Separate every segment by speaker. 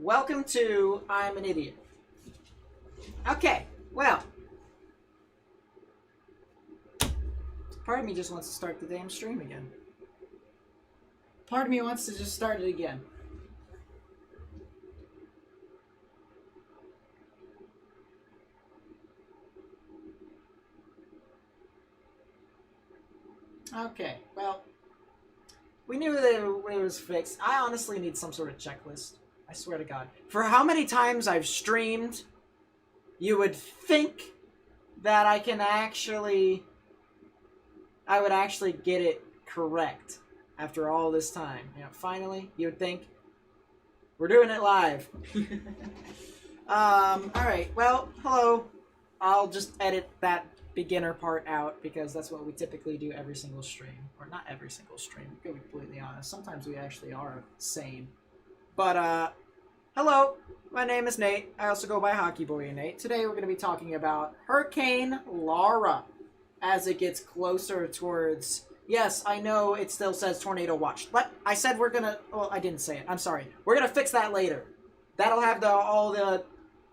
Speaker 1: Welcome to I'm an Idiot. Okay, well, part of me just wants to start the damn stream again. Part of me wants to just start it again. Okay, well, we knew that it was fixed. I honestly need some sort of checklist. I swear to God. For how many times I've streamed, you would think that I would actually get it correct after all this time. Finally, you would think we're doing it live. Alright, well, hello. I'll just edit that beginner part out because that's what we typically do every single stream. Or not every single stream, to be completely honest. Sometimes we actually are sane. But, hello. My name is Nate. I also go by Hockey Boy Nate. Today we're going to be talking about Hurricane Laura as it gets closer towards... Yes, I know it still says tornado watch. But I said we're going to... Well, I didn't say it. I'm sorry. We're going to fix that later. That'll have all the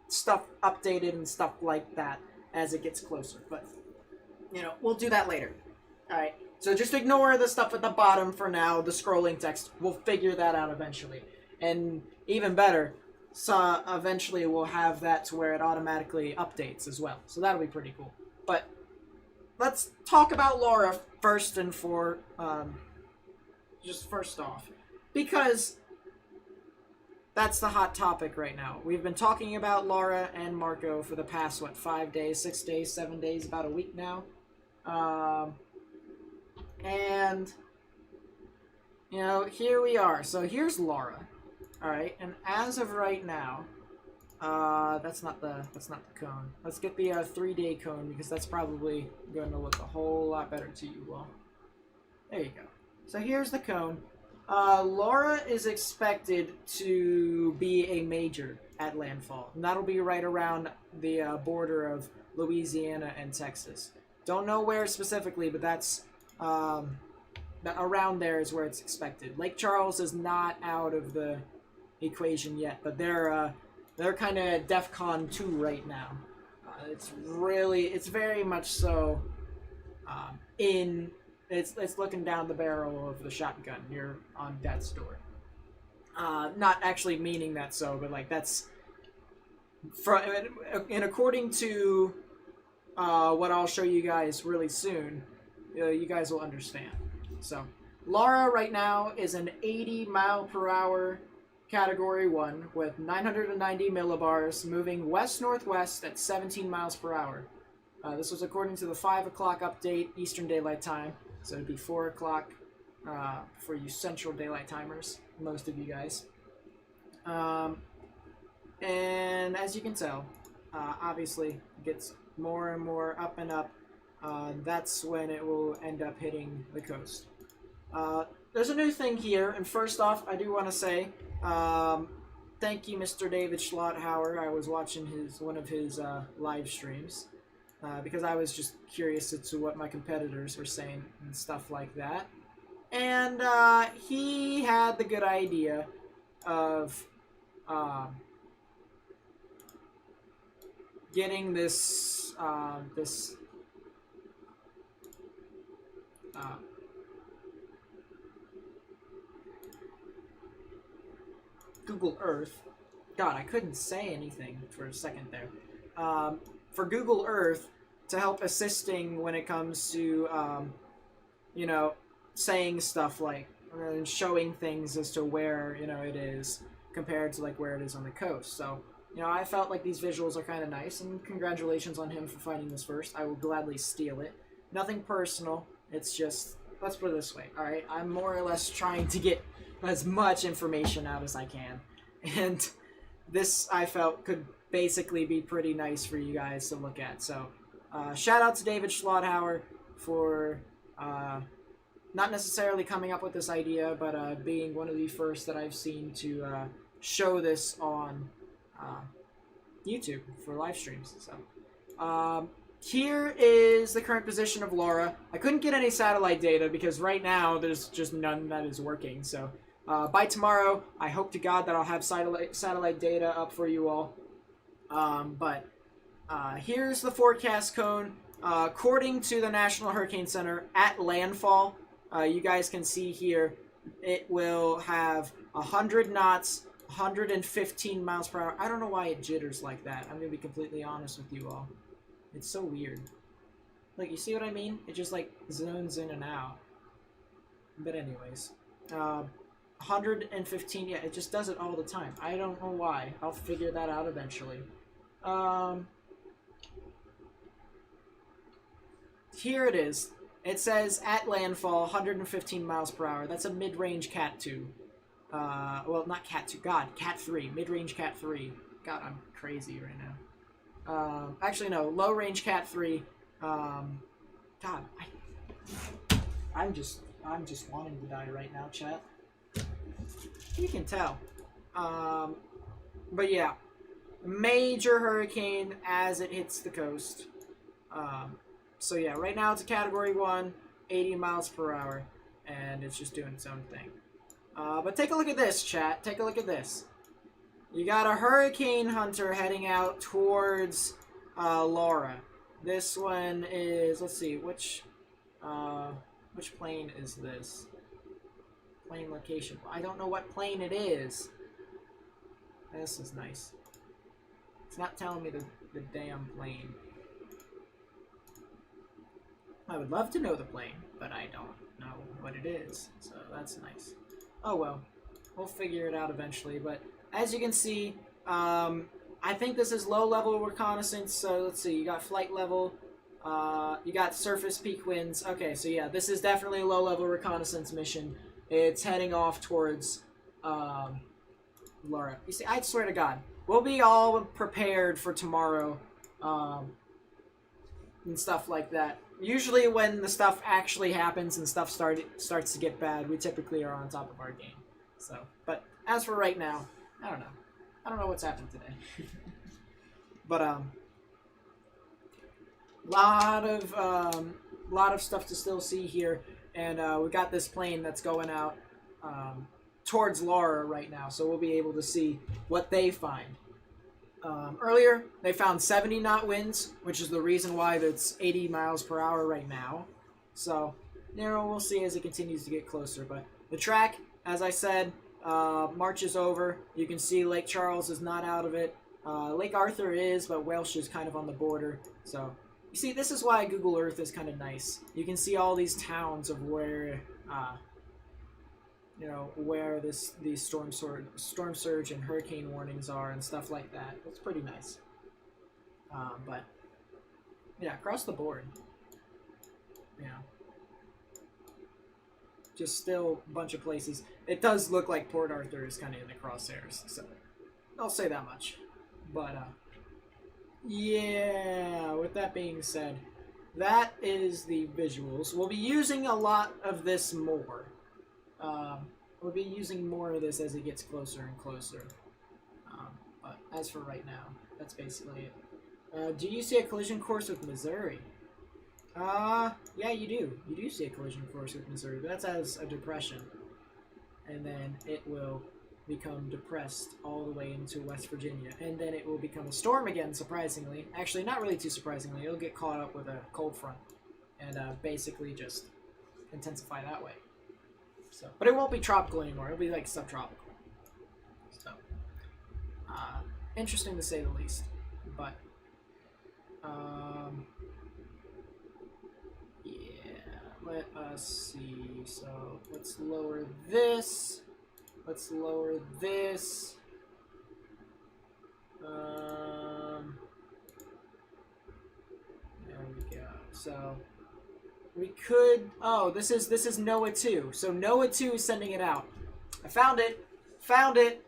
Speaker 1: stuff updated and stuff like that as it gets closer. But, we'll do that later. Alright, so just ignore the stuff at the bottom for now, the scrolling text. We'll figure that out eventually. And even better, so eventually we'll have that to where it automatically updates as well. So that'll be pretty cool. But let's talk about Laura first and just first off. Because that's the hot topic right now. We've been talking about Laura and Marco for the past, 5 days, 6 days, 7 days, about a week now. And, here we are. So here's Laura. Alright, and as of right now, that's not the cone. Let's get the 3-day cone because that's probably going to look a whole lot better to you all. There you go. So here's the cone. Laura is expected to be a major at landfall, and that'll be right around the border of Louisiana and Texas. Don't know where specifically, but that's around there is where it's expected. Lake Charles is not out of the equation yet, but they're kind of DEFCON 2 right now. It's very much so It's looking down the barrel of the shotgun. You're on death's door. Not actually meaning that so, but that's and according to what I'll show you guys really soon, you guys will understand. So, Laura right now is an 80 mile per hour Category 1 with 990 millibars, moving west-northwest at 17 miles per hour. This was according to the 5 o'clock update Eastern Daylight Time. So it'd be 4 o'clock for you Central Daylight Timers, most of you guys. And as you can tell, obviously it gets more and more up and up. That's when it will end up hitting the coast. There's a new thing here, and first off, I do want to say thank you, Mr. David Schlotthauer. I was watching one of his live streams. Because I was just curious as to what my competitors were saying and stuff like that. And he had the good idea of getting this Google Earth. God, I couldn't say anything for a second there. For Google Earth to help assisting when it comes to, saying stuff like, and showing things as to where, it is compared to, where it is on the coast. So, I felt like these visuals are kind of nice, and congratulations on him for finding this first. I will gladly steal it. Nothing personal. It's just, let's put it this way, alright? I'm more or less trying to get as much information out as I can. And this, I felt, could basically be pretty nice for you guys to look at. So, shout out to David Schlotthauer for not necessarily coming up with this idea, but being one of the first that I've seen to show this on YouTube for live streams. So, here is the current position of Laura. I couldn't get any satellite data because right now there's just none that is working. So, By tomorrow, I hope to God that I'll have satellite data up for you all. But here's the forecast code. According to the National Hurricane Center, at landfall, you guys can see here, it will have 100 knots, 115 miles per hour. I don't know why it jitters like that. I'm going to be completely honest with you all. It's so weird. Like, you see what I mean? It just, like, zones in and out. But anyways. 115, yeah, it just does it all the time. I don't know why. I'll figure that out eventually. Here it is. It says at landfall, 115 miles per hour. That's a mid-range Cat 2. Well, not Cat 2. God, Cat 3. Mid-range Cat 3. God, I'm crazy right now. Actually, no. Low-range Cat 3. God, I'm just wanting to die right now, chat. You can tell. But yeah. Major hurricane as it hits the coast. So yeah, right now it's a Category 1, 80 miles per hour, and it's just doing its own thing. But take a look at this, chat. Take a look at this. You got a hurricane hunter heading out towards Laura. This one is, let's see, which plane is this? Plane location. I don't know what plane it is. This is nice. It's not telling me the damn plane. I would love to know the plane, but I don't know what it is, so that's nice. Oh well, we'll figure it out eventually, but as you can see, I think this is low-level reconnaissance, so let's see, you got flight level, you got surface peak winds. Okay, so yeah, this is definitely a low-level reconnaissance mission. It's heading off towards Laura. You see, I swear to God, we'll be all prepared for tomorrow, and stuff like that. Usually when the stuff actually happens and stuff starts to get bad, we typically are on top of our game. So, but as for right now, I don't know. I don't know what's happened today. But lot of stuff to still see here, and we got this plane that's going out towards Laura right now, so we'll be able to see what they find. Earlier, they found 70 knot winds, which is the reason why it's 80 miles per hour right now. So, you know, we'll see as it continues to get closer. But the track, as I said, March is over. You can see Lake Charles is not out of it. Lake Arthur is, but Welsh is kind of on the border. So, you see, this is why Google Earth is kind of nice. You can see all these towns of where... you know, where these storm surge and hurricane warnings are and stuff like that. It's pretty nice. But yeah, across the board, yeah, just still a bunch of places. It does look like Port Arthur is kind of in the crosshairs, so I'll say that much. But yeah, with that being said, that is the visuals. We'll be using a lot of this more. We'll be using more of this as it gets closer and closer. But as for right now, that's basically it. Do you see a collision course with Missouri? Yeah, you do. You do see a collision course with Missouri, but that's as a depression. And then it will become depressed all the way into West Virginia. And then it will become a storm again, surprisingly. Actually, not really too surprisingly. It'll get caught up with a cold front and basically just intensify that way. So, but it won't be tropical anymore. It'll be like subtropical. So, interesting to say the least. But, yeah, let us see. So, let's lower this. Let's lower this. There we go. So, we could... Oh, this is NOAA 2. So NOAA 2 is sending it out. I found it. Found it.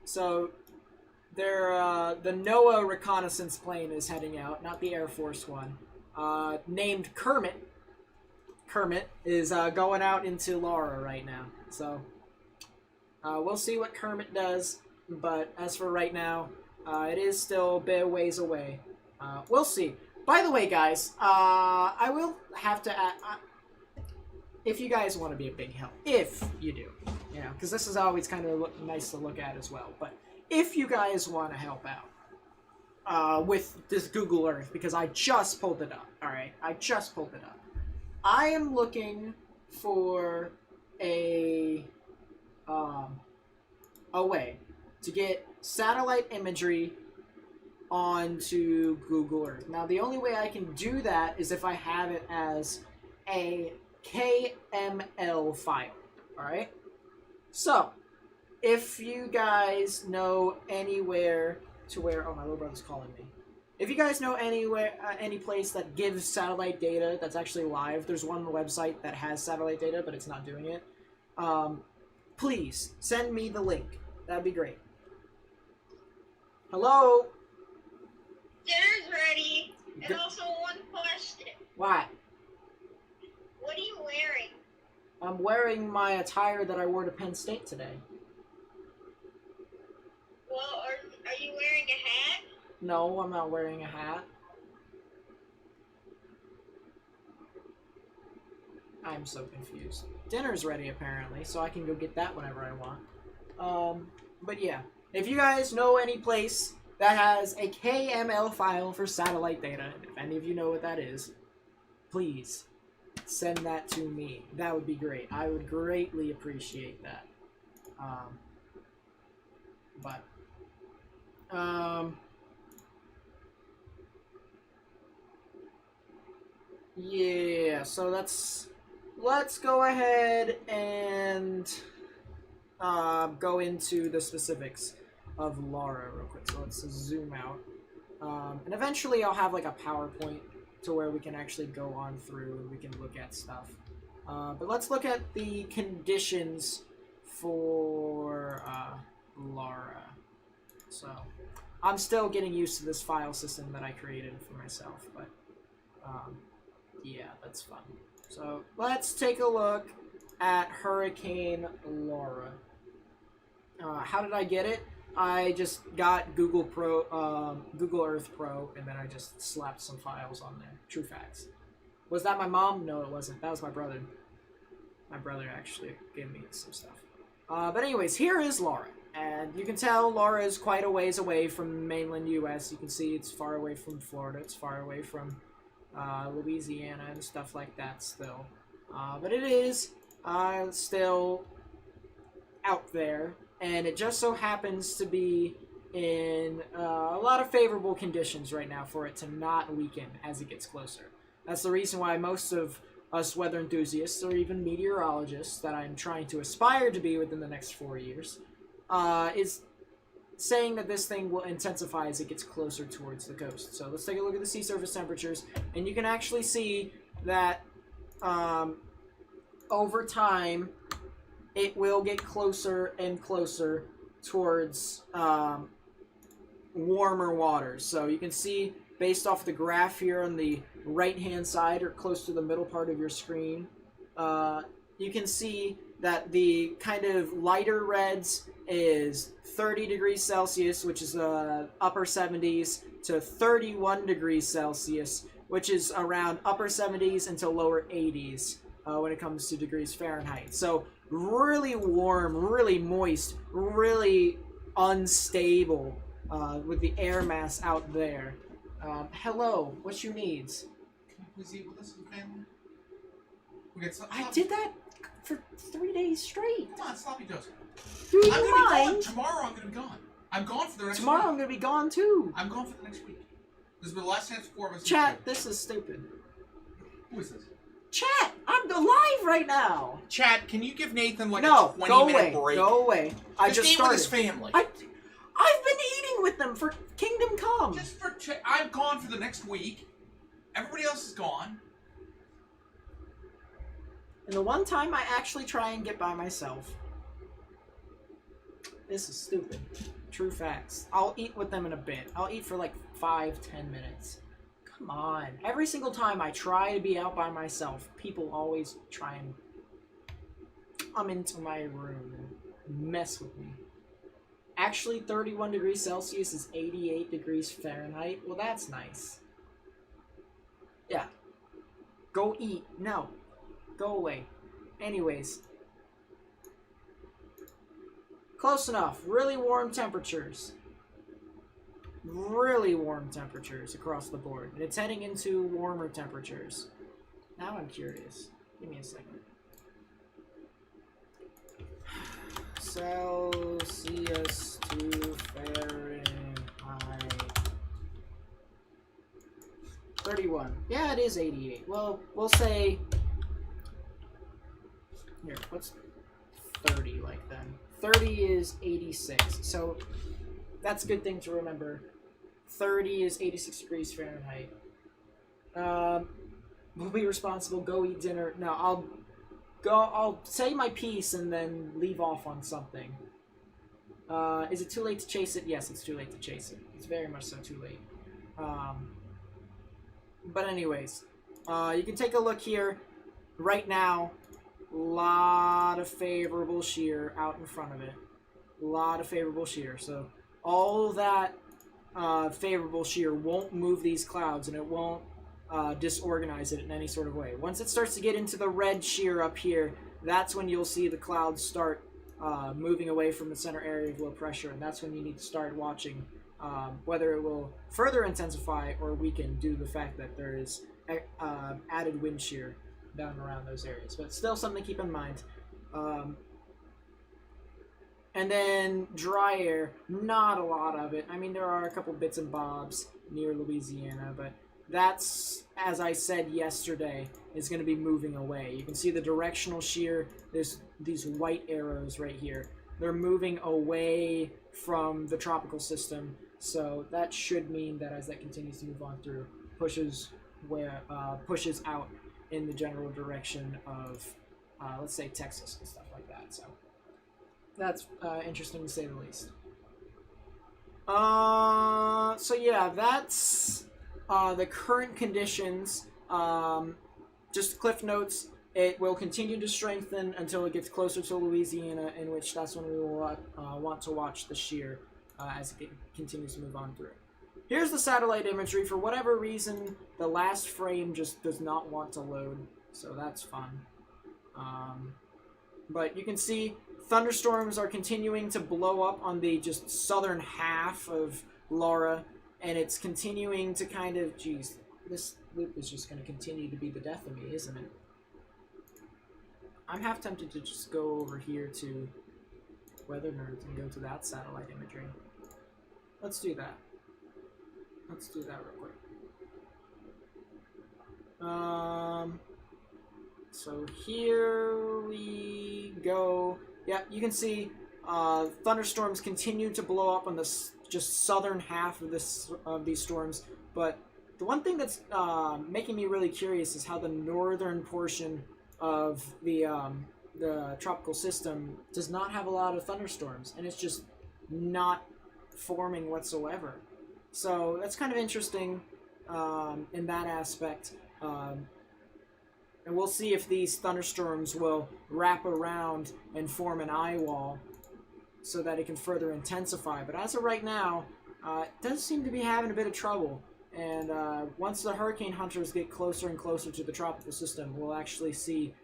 Speaker 1: So they're the NOAA reconnaissance plane is heading out, not the Air Force one. Named Kermit. Kermit is going out into Laura right now. So we'll see what Kermit does. But as for right now, it is still a bit ways away. We'll see. By the way, guys, I will have to add... if you guys want to be a big help, if you do, you know, because this is always kind of nice to look at as well. But if you guys want to help out with this Google Earth, because I just pulled it up, all right, I just pulled it up. I am looking for a way to get satellite imagery onto Google Earth. Now, the only way I can do that is if I have it as a KML file, alright? So, if you guys know anywhere to where... Oh, my little brother's calling me. If you guys know anywhere, any place that gives satellite data that's actually live, there's one website that has satellite data, but it's not doing it. Please, send me the link. That'd be great. Hello?
Speaker 2: Dinner's ready. And also one question.
Speaker 1: What?
Speaker 2: What are you wearing?
Speaker 1: I'm wearing my attire that I wore to Penn State today.
Speaker 2: Well, are you wearing a hat?
Speaker 1: No, I'm not wearing a hat. I'm so confused. Dinner's ready, apparently, so I can go get that whenever I want. But yeah, if you guys know any place that has a KML file for satellite data, if any of you know what that is, please send that to me. That would be great. I would greatly appreciate that. Yeah, so let's go ahead and go into the specifics of Lara real quick. So let's zoom out. And eventually I'll have like a PowerPoint to where we can actually go on through and we can look at stuff. But let's look at the conditions for Lara. So I'm still getting used to this file system that I created for myself, but yeah, that's fun. So let's take a look at Hurricane Laura. How did I get it? I just got Google Earth Pro, and then I just slapped some files on there. True facts. Was that my mom? No, it wasn't. That was my brother. My brother actually gave me some stuff. But anyways, here is Laura. And you can tell Laura is quite a ways away from mainland U.S. You can see it's far away from Florida. It's far away from Louisiana and stuff like that still. But it is still out there. And it just so happens to be in a lot of favorable conditions right now for it to not weaken as it gets closer. That's the reason why most of us weather enthusiasts or even meteorologists that I'm trying to aspire to be within the next 4 years is saying that this thing will intensify as it gets closer towards the coast. So let's take a look at the sea surface temperatures, and you can actually see that over time it will get closer and closer towards warmer waters. So you can see based off the graph here on the right hand side or close to the middle part of your screen, you can see that the kind of lighter reds is 30 degrees Celsius, which is upper 70s, to 31 degrees Celsius, which is around upper 70s until lower 80s when it comes to degrees Fahrenheit. So really warm, really moist, really unstable with the air mass out there. Hello, what's your needs?
Speaker 3: Can you please eat with us as a family? We got something.
Speaker 1: I did that for 3 days straight.
Speaker 3: Come on, sloppy toast.
Speaker 1: Do you
Speaker 3: I'm gonna
Speaker 1: mind?
Speaker 3: be gone tomorrow. I'm gonna be gone. I'm gone for the next
Speaker 1: Tomorrow
Speaker 3: week.
Speaker 1: I'm gonna be gone too.
Speaker 3: I'm gone for the next week. This will be the last chance for 4 of us.
Speaker 1: Chat, this is stupid.
Speaker 3: Who is this?
Speaker 1: Chat, I'm alive right now.
Speaker 3: Chat, can you give Nathan like
Speaker 1: No,
Speaker 3: a 20
Speaker 1: go
Speaker 3: minute
Speaker 1: away.
Speaker 3: break?
Speaker 1: Go away. I just
Speaker 3: eat
Speaker 1: started.
Speaker 3: with his family.
Speaker 1: I've been eating with them for Kingdom Come.
Speaker 3: Just for I'm gone for the next week. Everybody else is gone.
Speaker 1: And the one time I actually try and get by myself. This is stupid. True facts. I'll eat with them in a bit. I'll eat for like 5-10 minutes. Come on. Every single time I try to be out by myself, people always try and come into my room and mess with me. Actually, 31 degrees Celsius is 88 degrees Fahrenheit. Well, that's nice. Yeah. Go eat. No. Go away. Anyways. Close enough. Really warm temperatures. Really warm temperatures across the board. And it's heading into warmer temperatures. Now I'm curious. Give me a second. Celsius to Fahrenheit. 31. Yeah, it is 88. Well, we'll say... Here, what's 30 like then? 30 is 86. So that's a good thing to remember. 30 is 86 degrees Fahrenheit. We'll be responsible. Go eat dinner. No, I'll say my piece and then leave off on something. Is it too late to chase it? Yes, it's too late to chase it. It's very much so too late. But anyways, you can take a look here. Right now, lot of favorable shear out in front of it. A lot of favorable shear. So all that favorable shear won't move these clouds, and it won't disorganize it in any sort of way. Once it starts to get into the red shear up here, that's when you'll see the clouds start moving away from the center area of low pressure, and that's when you need to start watching whether it will further intensify or weaken due to the fact that there is added wind shear down around those areas. But still something to keep in mind. And then dry air, not a lot of it. I mean, there are a couple bits and bobs near Louisiana, but that's, as I said yesterday, is going to be moving away. You can see the directional shear. There's these white arrows right here. They're moving away from the tropical system, so that should mean that as that continues to move on through, pushes out in the general direction of, let's say, Texas and stuff like that. So that's interesting to say the least. So yeah, that's the current conditions. Just cliff notes. It will continue to strengthen until it gets closer to Louisiana, in which that's when we will want to watch the shear as it continues to move on through. Here's the satellite imagery. For whatever reason, the last frame just does not want to load, so that's fun. But you can see thunderstorms are continuing to blow up on the just southern half of Laura, and it's continuing to kind of, geez, this loop is just going to continue to be the death of me, isn't it? I'm half tempted to just go over here to Weather Nerds and go to that satellite imagery. Let's do that. Let's do that real quick. So here we go. Yeah, you can see thunderstorms continue to blow up on this just southern half of these storms. But the one thing that's making me really curious is how the northern portion of the tropical system does not have a lot of thunderstorms, and it's just not forming whatsoever. So that's kind of interesting in that aspect. And we'll see if these thunderstorms will wrap around and form an eye wall so that it can further intensify. But as of right now, it does seem to be having a bit of trouble. And once the hurricane hunters get closer and closer to the tropical system, we'll actually see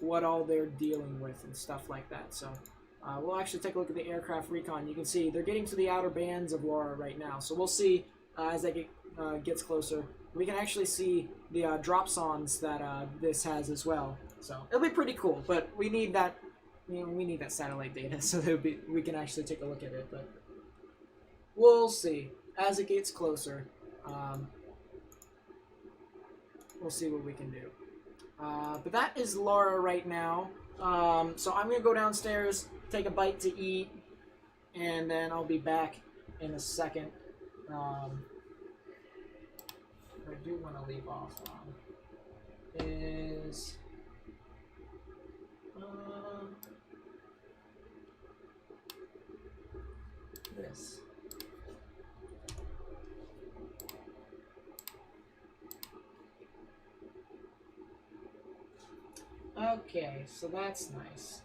Speaker 1: what all they're dealing with and stuff like that. So we'll actually take a look at the aircraft recon. You can see they're getting to the outer bands of Laura right now. So we'll see as that gets closer. We can actually see the drop-ons that this has as well. So it'll be pretty cool, but we need that. You know, we need that satellite data so that we can actually take a look at it. But we'll see as it gets closer. We'll see what we can do. But that is Laura right now. So I'm gonna go downstairs, take a bite to eat, and then I'll be back in a second. I do want to leave off on is this. Okay, so that's nice.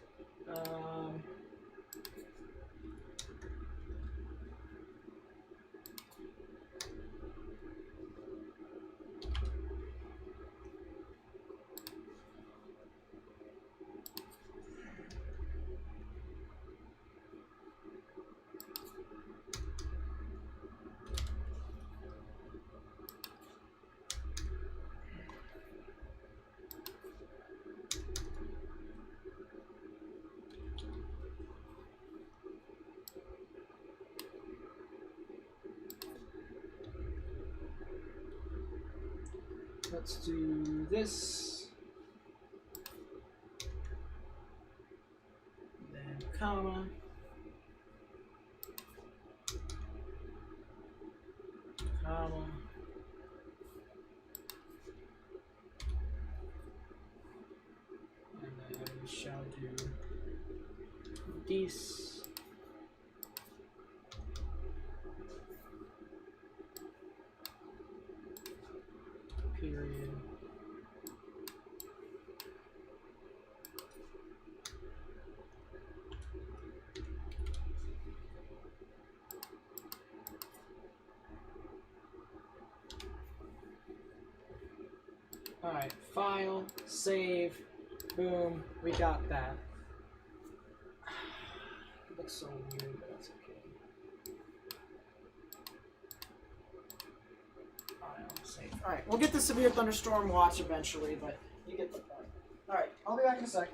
Speaker 1: Let's do this. Then comma. Comma. And then we shall do this. Period. Alright, file, save, boom, we got that. It looks so weird, but that's okay. File, save. Alright, we'll get the severe thunderstorm watch eventually, but you get the point. Alright, I'll be back in a sec.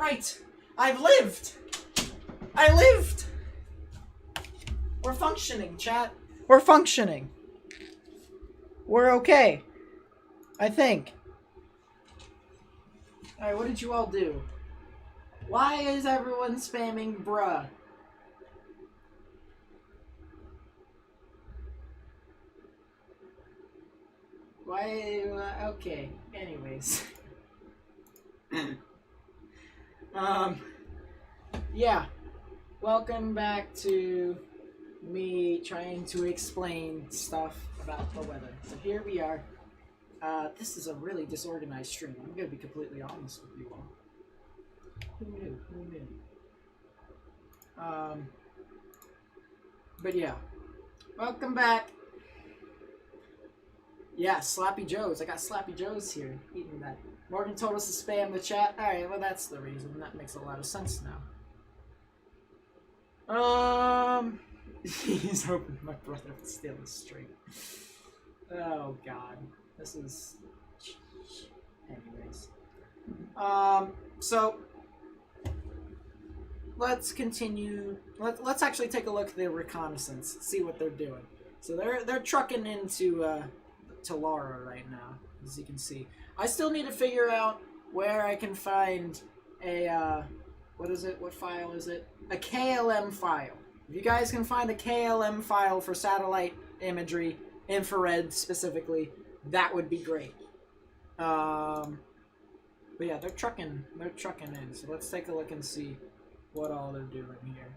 Speaker 1: alright. I've lived. I lived. We're functioning, chat. We're functioning. We're okay. I think. Alright, what did you all do? Why is everyone spamming bruh? Why? Okay. Anyways. Yeah. Welcome back to me trying to explain stuff about the weather. So here we are. This is a really disorganized stream. I'm gonna be completely honest with you all. Who knew? Who knew? But yeah. Welcome back. Yeah, Slappy Joe's. I got Slappy Joe's here eating that. Morgan told us to spam the chat. Alright, well that's the reason. That makes a lot of sense now. He's hoping my brother would steal the stream. Oh god. This is... Anyways. So... Let's continue. Let's actually take a look at the reconnaissance. See what they're doing. So they're trucking into to Lara right now, as you can see. I still need to figure out where I can find a what is it? What file is it? A KLM file. If you guys can find a KLM file for satellite imagery, infrared specifically, that would be great. But yeah, they're trucking in. So let's take a look and see what all they're doing here.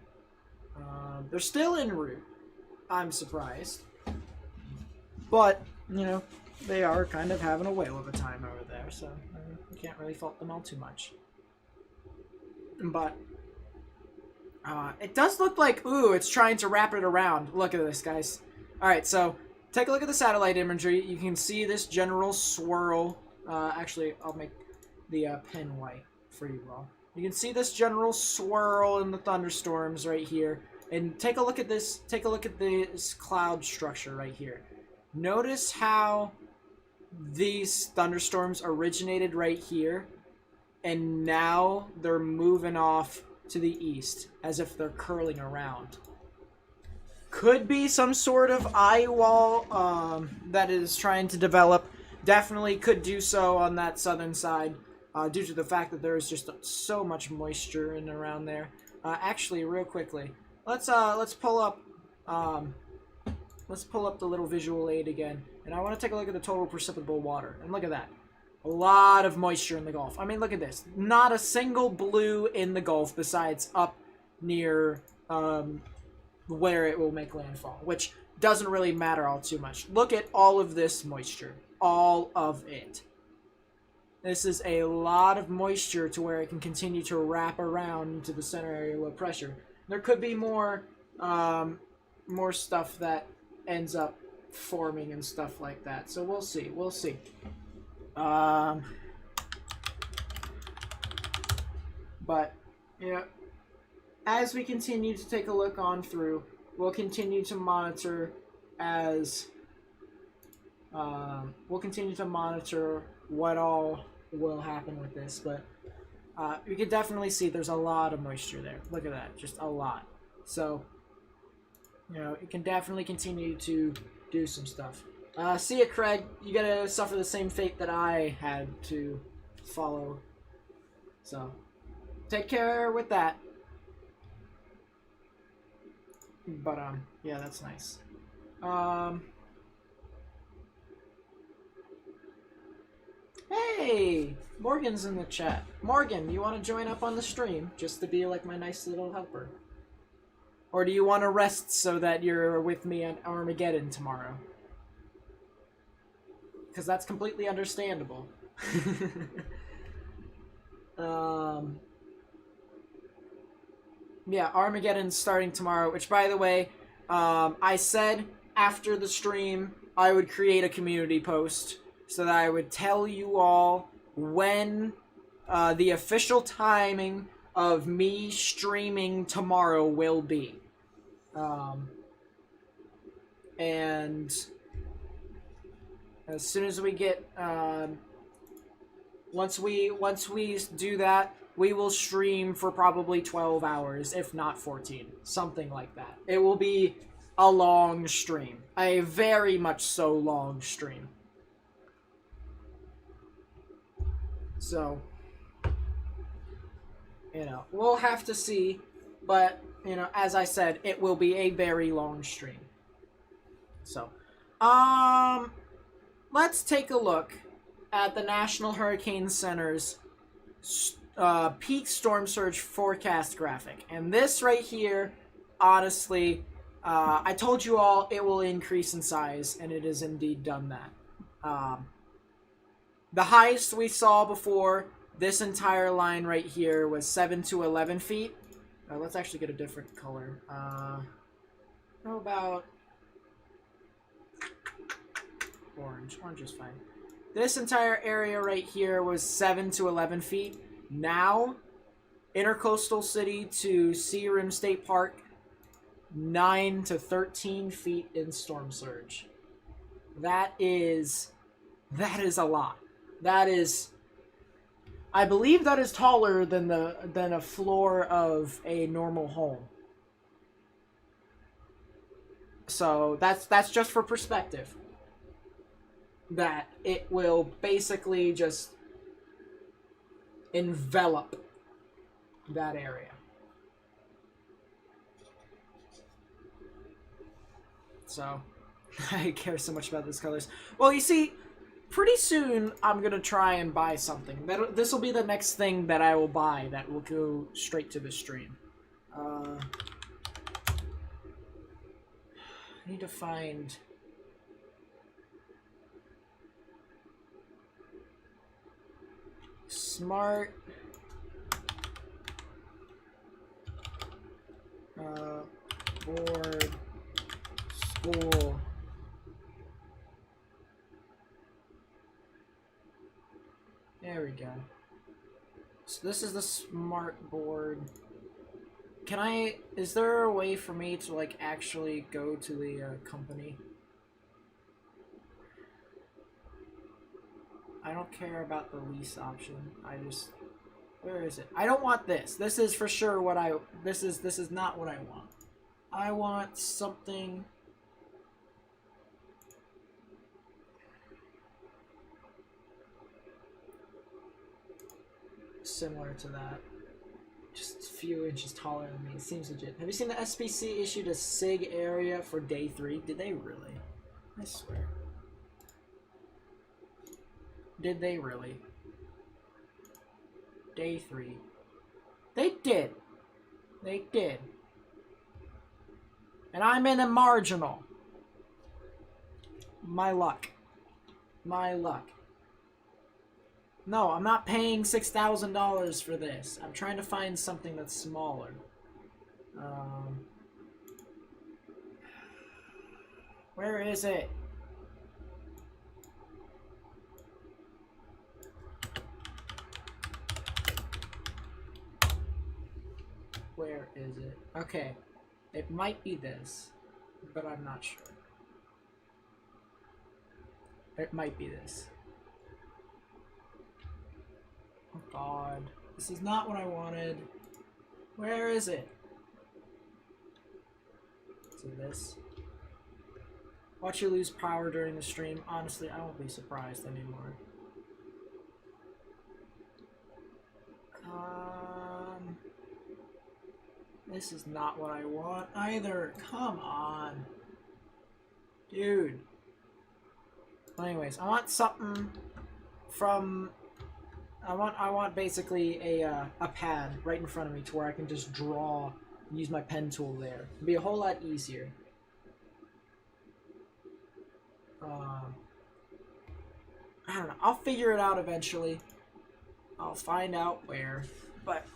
Speaker 1: They're still en route. I'm surprised. But, you know, they are kind of having a whale of a time over there, so you can't really fault them all too much. But, it does look like, ooh, it's trying to wrap it around. Look at this, guys. Alright, so, take a look at the satellite imagery. You can see this general swirl. Actually, I'll make the pen white for you all. You can see this general swirl in the thunderstorms right here. And take a look at this. Take a look at this cloud structure right here. Notice how these thunderstorms originated right here. And now they're moving off to the east as if they're curling around. Could be some sort of eye wall that is trying to develop. Definitely could do so on that southern side. Due to the fact that there is just so much moisture in around there. Actually, real quickly, let's pull up the little visual aid again, and I want to take a look at the total precipitable water. And look at that, a lot of moisture in the Gulf. I mean, look at this. Not a single blue in the Gulf besides up near where it will make landfall, which doesn't really matter all too much. Look at all of this moisture, all of it. This is a lot of moisture to where it can continue to wrap around into the center area of low pressure. There could be more stuff that ends up forming and stuff like that. So we'll see. We'll see. But yeah, as we continue to take a look on through, we'll continue to monitor as what all will happen with this, but you can definitely see there's a lot of moisture there. Look at that, just a lot. So, you know, it can definitely continue to do some stuff. See ya, Craig. You gotta suffer the same fate that I had to follow. So, take care with that. But, yeah, that's nice. Hey! Morgan's in the chat. Morgan, you want to join up on the stream just to be like my nice little helper? Or do you want to rest so that you're with me at Armageddon tomorrow? Because that's completely understandable. Yeah, Armageddon's starting tomorrow, which, by the way, I said after the stream I would create a community post so that I would tell you all when the official timing of me streaming tomorrow will be. And as soon as we get once we do that, we will stream for probably 12 hours, if not 14. Something like that. It will be a long stream. A very much so long stream. So, you know, we'll have to see. But, you know, as I said, it will be a very long stream. So, let's take a look at the National Hurricane Center's peak storm surge forecast graphic. And this right here, honestly, I told you all it will increase in size, and it has indeed done that. The highest we saw before this entire line right here was 7 to 11 feet. Let's actually get a different color. How about orange? Orange is fine. This entire area right here was 7 to 11 feet. Now, Intercoastal City to Searim State Park, 9 to 13 feet in storm surge. That is a lot. That is, I believe that is taller than a floor of a normal home. So that's just for perspective. That it will basically just envelop that area. So, I care so much about those colors. Well, you see, pretty soon I'm going to try and buy something. This will be the next thing that I will buy that will go straight to the stream. I need to find... Smart board school there we go. So this is the smart board. Is there a way for me to like actually go to the company? I don't care about the lease option. Where is it? I don't want this. This is for sure what this is not what I want. I want something similar to that. Just a few inches taller than me. It seems legit. Have you seen the SPC issued a SIG area for day 3? Did they really? I swear. Did they really? Day 3. They did. They did. And I'm in a marginal. My luck. My luck. No, I'm not paying $6,000 for this. I'm trying to find something that's smaller. Where is it? Where is it? Okay. It might be this, but I'm not sure. It might be this. Oh god. This is not what I wanted. Where is it? Is it this? Watch you lose power during the stream. Honestly, I won't be surprised anymore. This is not what I want either. Come on. Dude. Well, anyways, I want something from... I want basically a pad right in front of me to where I can just draw and use my pen tool there. It'd be a whole lot easier. I don't know. I'll figure it out eventually. I'll find out where, but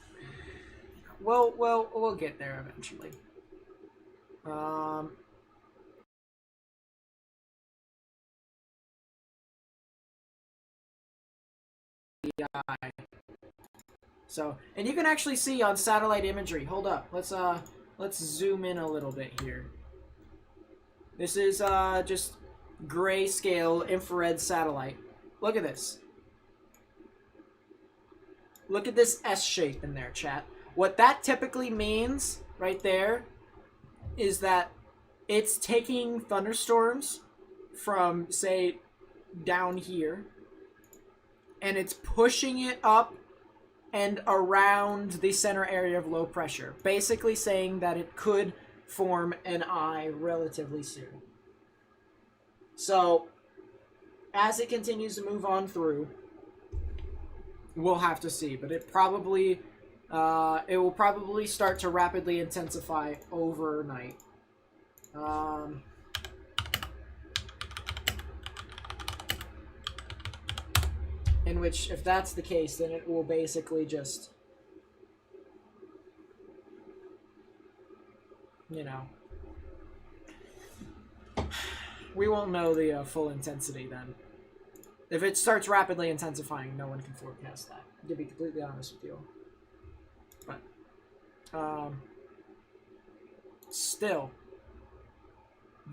Speaker 1: we'll get there eventually. So, and you can actually see on satellite imagery. Hold up. Let's zoom in a little bit here. This is just grayscale infrared satellite. Look at this. Look at this S shape in there, chat. What that typically means, right there, is that it's taking thunderstorms from, say, down here, and it's pushing it up and around the center area of low pressure, basically saying that it could form an eye relatively soon. So, as it continues to move on through, we'll have to see, but it will probably start to rapidly intensify overnight. In which, if that's the case, then it will basically just, you know, we won't know the full intensity then. If it starts rapidly intensifying, no one can forecast that, to be completely honest with you. But, still,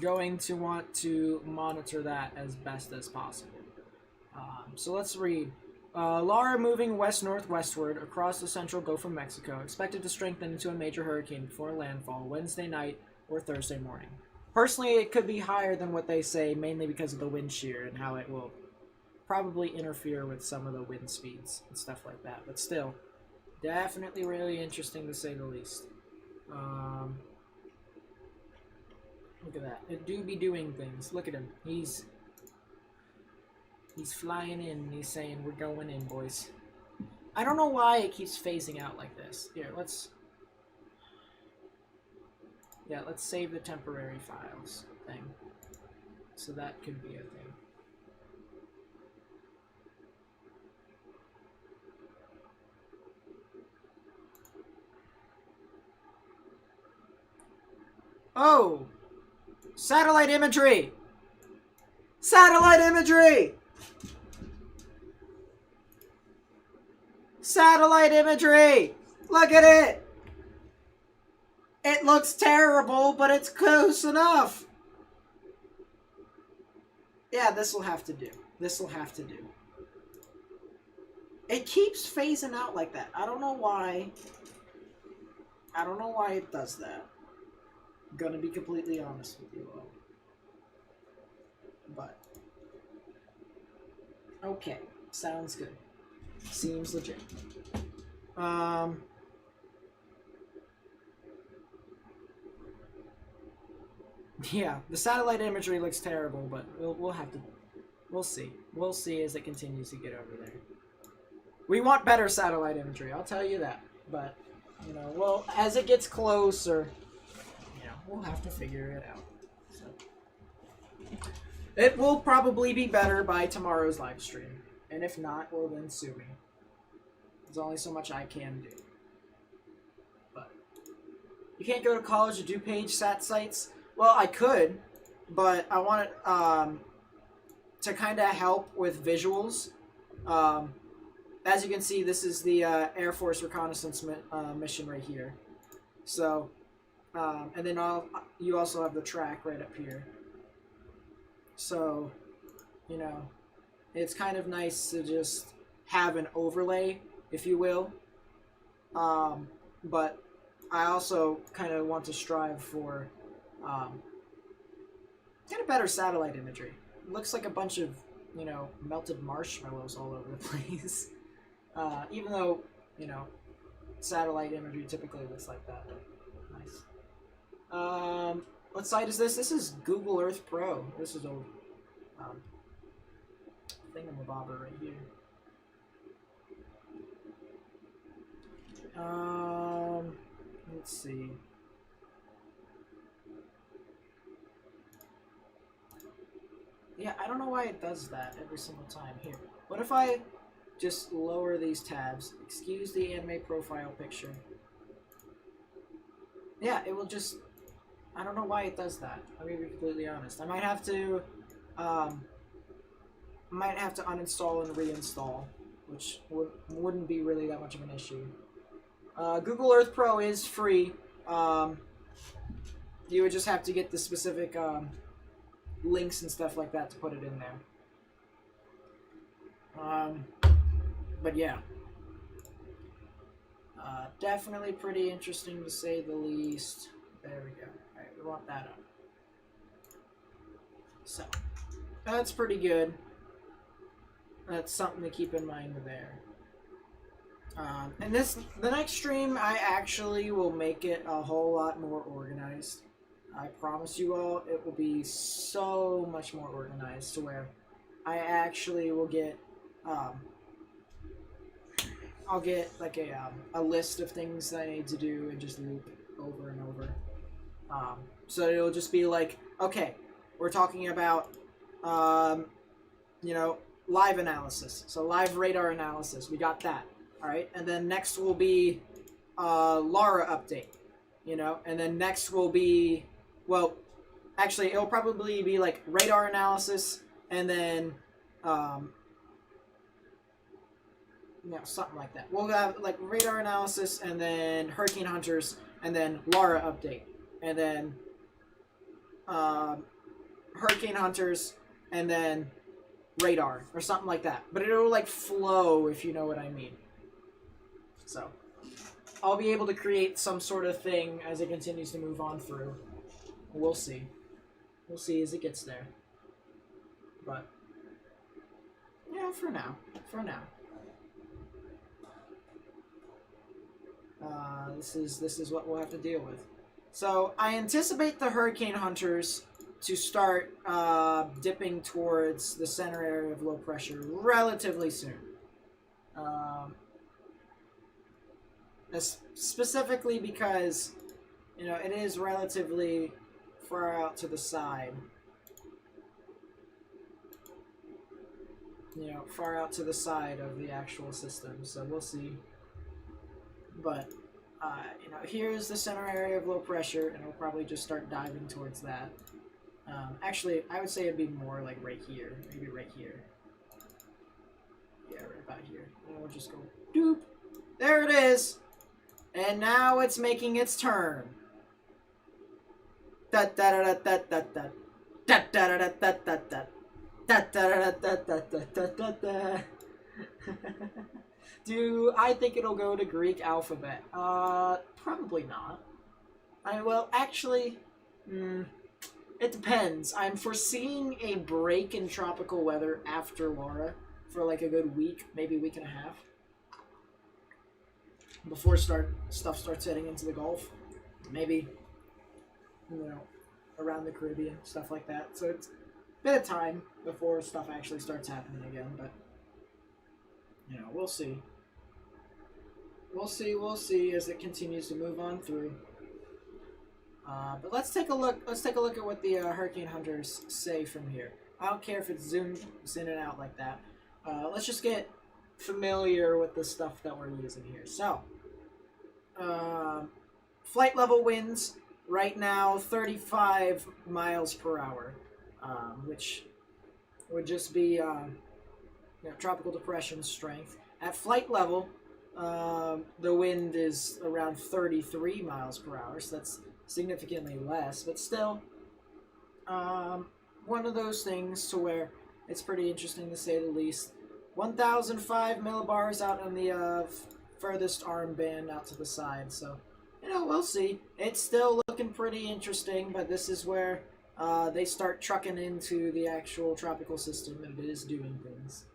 Speaker 1: going to want to monitor that as best as possible. So let's read. Laura moving west-northwestward across the central Gulf of Mexico, expected to strengthen into a major hurricane before landfall Wednesday night or Thursday morning. Personally, it could be higher than what they say, mainly because of the wind shear and how it will probably interfere with some of the wind speeds and stuff like that. But still, definitely really interesting to say the least. Look at that. It do be doing things. Look at him. He's flying in. He's saying, we're going in, boys. I don't know why it keeps phasing out like this. Here, let's save the temporary files thing. So that could be a thing. Oh! Satellite imagery! Satellite imagery! Satellite imagery! Look at it! It looks terrible, but it's close enough! Yeah, this will have to do. This will have to do. It keeps phasing out like that. I don't know why. I don't know why it does that. I'm gonna be completely honest with you all. But okay, sounds good. Seems legit. Yeah, the satellite imagery looks terrible, but we'll have to. We'll see. We'll see as it continues to get over there. We want better satellite imagery, I'll tell you that. But you know, well, as it gets closer, you know, we'll have to figure it out. So it will probably be better by tomorrow's live stream, and if not, well then sue me. There's only so much I can do. But you can't go to college to do page sat sites. Well, I could, but I want it to kind of help with visuals. As you can see, this is the Air Force reconnaissance mission right here. So, and then you also have the track right up here. So, you know, it's kind of nice to just have an overlay, if you will. But I also kind of want to strive for kind of better satellite imagery. It looks like a bunch of, you know, melted marshmallows all over the place. Even though, you know, satellite imagery typically looks like that. Nice. What site is this? This is Google Earth Pro. This is old thingamabobber right here. Let's see. Yeah, I don't know why it does that every single time. Here, what if I just lower these tabs? Excuse the anime profile picture. Yeah, it will just... I don't know why it does that. I'm gonna be completely honest. I might have to uninstall and reinstall, which wouldn't be really that much of an issue. Google Earth Pro is free. You would just have to get the specific links and stuff like that to put it in there. But yeah. Definitely pretty interesting to say the least. There we go. Alright, we want that up. So, that's pretty good. That's something to keep in mind there. And the next stream, I actually will make it a whole lot more organized. I promise you all, it will be so much more organized to where I actually will get, I'll get like a list of things that I need to do and just loop over and over. So it'll just be like, okay, we're talking about, you know, live analysis. So live radar analysis, we got that. All right, and then next will be LARA update, you know, and then next will be, well, actually, it'll probably be like radar analysis, and then, you know, something like that. We'll have like radar analysis, and then hurricane hunters, and then LARA update, and then hurricane hunters, and then radar, or something like that. But it'll like flow, if you know what I mean. So, I'll be able to create some sort of thing as it continues to move on through. We'll see. We'll see as it gets there. But, yeah, for now. For now. This is what we'll have to deal with. So, I anticipate the hurricane hunters to start dipping towards the center area of low pressure relatively soon. Specifically because, you know, it is relatively far out to the side. You know, far out to the side of the actual system, so we'll see. But, you know, here's the center area of low pressure, and we'll probably just start diving towards that. Actually, I would say it'd be more like right here. Maybe right here. Yeah, right about here. And we'll just go doop. There it is! And now it's making its turn. Da da da da da da da da da da da da da da da da da da da da. Do I think it'll go to Greek alphabet? Probably not. Well, actually, it depends. I'm foreseeing a break in tropical weather after Laura for like a good week, maybe a week and a half. Before stuff starts heading into the Gulf, maybe, you know, around the Caribbean, stuff like that. So it's a bit of time before stuff actually starts happening again, but, you know, we'll see. We'll see as it continues to move on through. But let's take a look at what the hurricane hunters say from here. I don't care if it's zoomed in and out like that. Let's just get familiar with the stuff that we're using here. So, flight level winds right now 35 miles per hour, which would just be you know, tropical depression strength. At flight level, the wind is around 33 miles per hour, so that's significantly less, but still one of those things to where it's pretty interesting to say the least. 1,005 millibars out on the furthest armband out to the side, so, you know, we'll see. It's still looking pretty interesting, but this is where they start trucking into the actual tropical system, and it is doing things.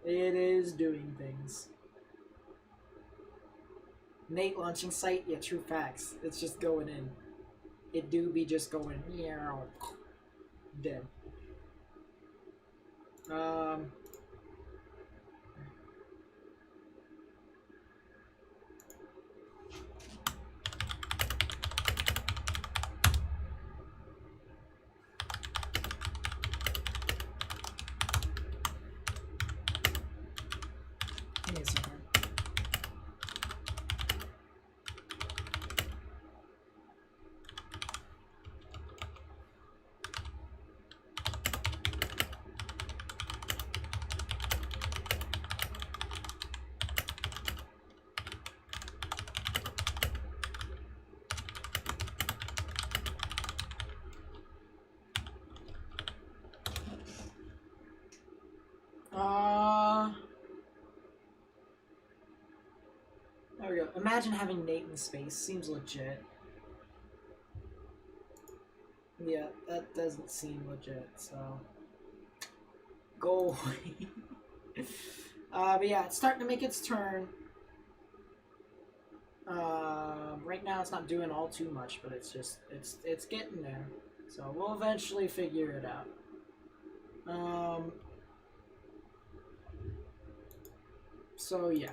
Speaker 1: It is doing things. Nate launching site? Yeah, true facts. It's just going in. It do be just going, yeah, dead. Give me a second. imagine having Nate in space. Seems legit. Yeah, that doesn't seem legit, so... Go away. But yeah, it's starting to make its turn. Right now it's not doing all too much, but it's just, it's getting there. So we'll eventually figure it out. So yeah.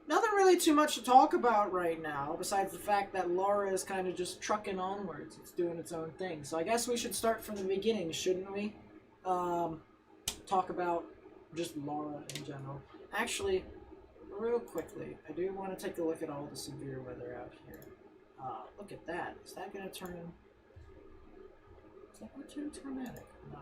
Speaker 1: Nothing really too much to talk about right now, besides the fact that Laura is kind of just trucking onwards. It's doing its own thing. So I guess we should start from the beginning, shouldn't we? Talk about just Laura in general. Actually, real quickly, I do want to take a look at all the severe weather out here. Look at that. Is that going to turn... Is that going to turn tornadic? No.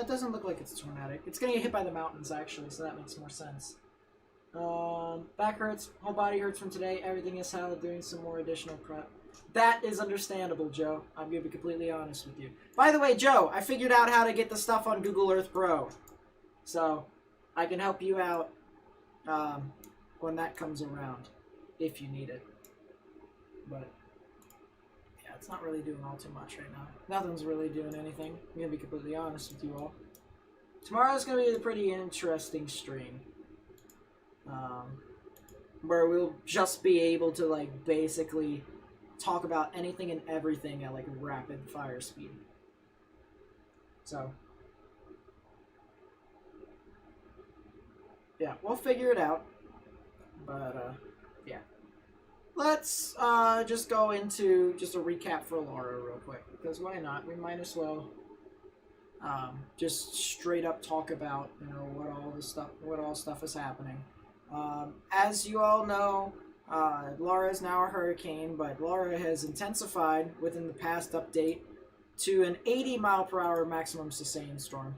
Speaker 1: It doesn't look like it's tornadic. It's gonna get hit by the mountains, actually, so that makes more sense. Back hurts, whole body hurts from today, everything is hell, doing some more additional prep. That is understandable, Joe. I'm gonna be completely honest with you. By the way, Joe, I figured out how to get the stuff on Google Earth Pro. So, I can help you out, when that comes around, if you need it. But... it's not really doing all too much right now. Nothing's really doing anything. I'm gonna be completely honest with you all. Tomorrow's gonna be a pretty interesting stream. Where we'll just be able to, like, basically talk about anything and everything at, like, rapid fire speed. So. Yeah, we'll figure it out. But, yeah. Let's just go into just a recap for Laura real quick, because why not? We might as well just straight up talk about, you know, what all stuff is happening. As you all know, Laura is now a hurricane, but Laura has intensified within the past update to an 80 mile per hour maximum sustained storm.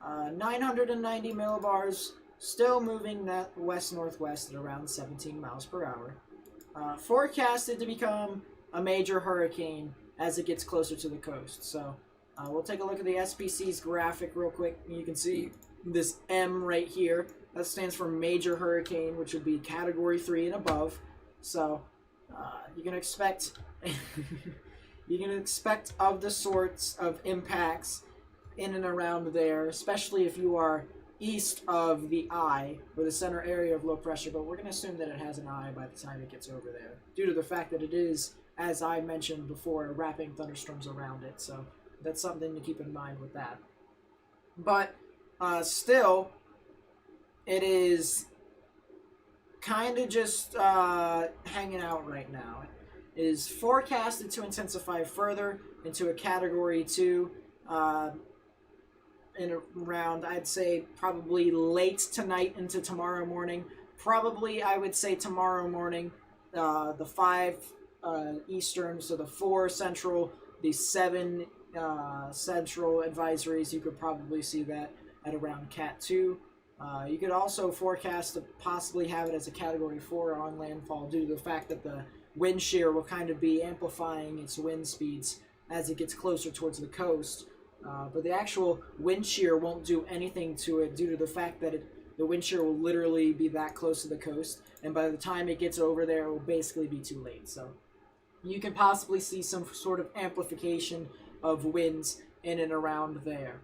Speaker 1: 990 millibars, still moving that west-northwest at around 17 miles per hour. Forecasted to become a major hurricane as it gets closer to the coast. So we'll take a look at the SPC's graphic real quick. You can see this M right here. That stands for major hurricane, which would be category 3 and above. So you can expect of the sorts of impacts in and around there, especially if you are east of the eye, or the center area of low pressure, but we're going to assume that it has an eye by the time it gets over there, due to the fact that it is, as I mentioned before, wrapping thunderstorms around it, so that's something to keep in mind with that. But still, it is kind of just hanging out right now. It is forecasted to intensify further into a category 2, in around, I'd say, probably late tonight into tomorrow morning. Probably, I would say, tomorrow morning, the 5 Eastern, so the 4 Central, the 7 Central advisories, you could probably see that at around Cat 2. You could also forecast to possibly have it as a Category 4 on landfall due to the fact that the wind shear will kind of be amplifying its wind speeds as it gets closer towards the coast. But the actual wind shear won't do anything to it due to the fact that the wind shear will literally be that close to the coast, and by the time it gets over there, it will basically be too late. So you can possibly see some sort of amplification of winds in and around there.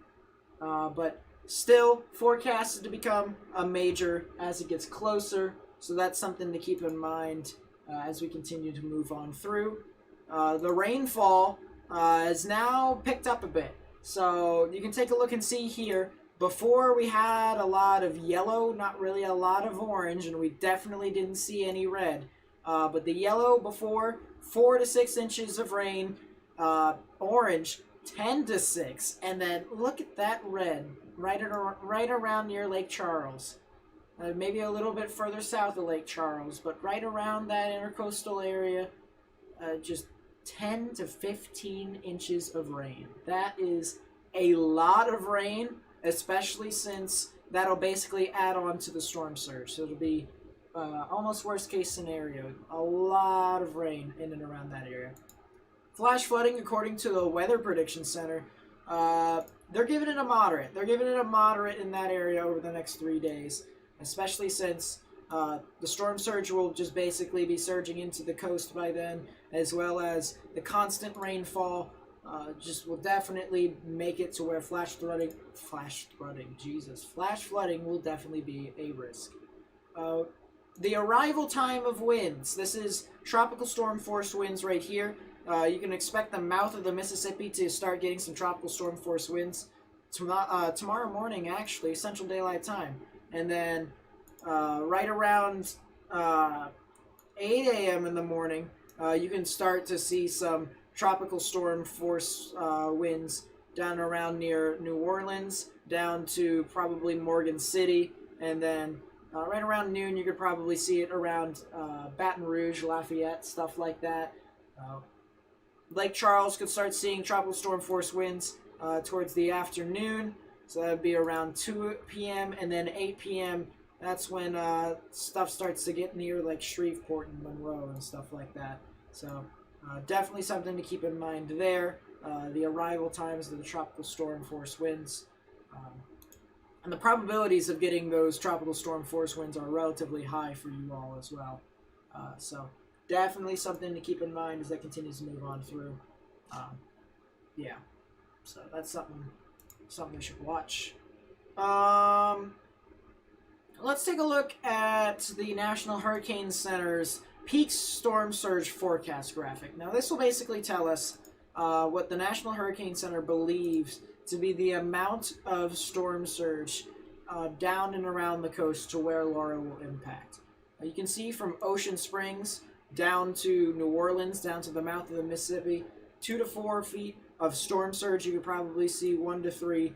Speaker 1: But still forecasted to become a major as it gets closer, so that's something to keep in mind as we continue to move on through. The rainfall has now picked up a bit. So you can take a look and see here, before we had a lot of yellow, not really a lot of orange, and we definitely didn't see any red. But the yellow before, 4 to 6 inches of rain, orange, 10 to 6, and then look at that red, right around near Lake Charles. Maybe a little bit further south of Lake Charles, but right around that intercoastal area, just 10 to 15 inches of rain. That is a lot of rain, especially since that'll basically add on to the storm surge. So it'll be almost worst case scenario. A lot of rain in and around that area. Flash flooding, according to the Weather Prediction Center, they're giving it a moderate. They're giving it a moderate in that area over the next 3 days, especially since the storm surge will just basically be surging into the coast by then, as well as the constant rainfall just will definitely make it to where flash flooding will definitely be a risk. The arrival time of winds. This is tropical storm force winds right here. You can expect the mouth of the Mississippi to start getting some tropical storm force winds tomorrow morning, actually, Central Daylight Time. And then right around 8 a.m. in the morning, you can start to see some tropical storm force winds down around near New Orleans, down to probably Morgan City, and then right around noon, you could probably see it around Baton Rouge, Lafayette, stuff like that. Lake Charles could start seeing tropical storm force winds towards the afternoon, so that would be around 2 p.m. and then 8 p.m. That's when stuff starts to get near like Shreveport and Monroe and stuff like that. So definitely something to keep in mind there. The arrival times of the tropical storm force winds. And the probabilities of getting those tropical storm force winds are relatively high for you all as well. So definitely something to keep in mind as that continues to move on through. Yeah, so that's something we should watch. Let's take a look at the National Hurricane Center's peak storm surge forecast graphic. Now this will basically tell us what the National Hurricane Center believes to be the amount of storm surge down and around the coast to where Laura will impact. You can see from Ocean Springs down to New Orleans, down to the mouth of the Mississippi, 2 to 4 feet of storm surge. You could probably see 1 to 3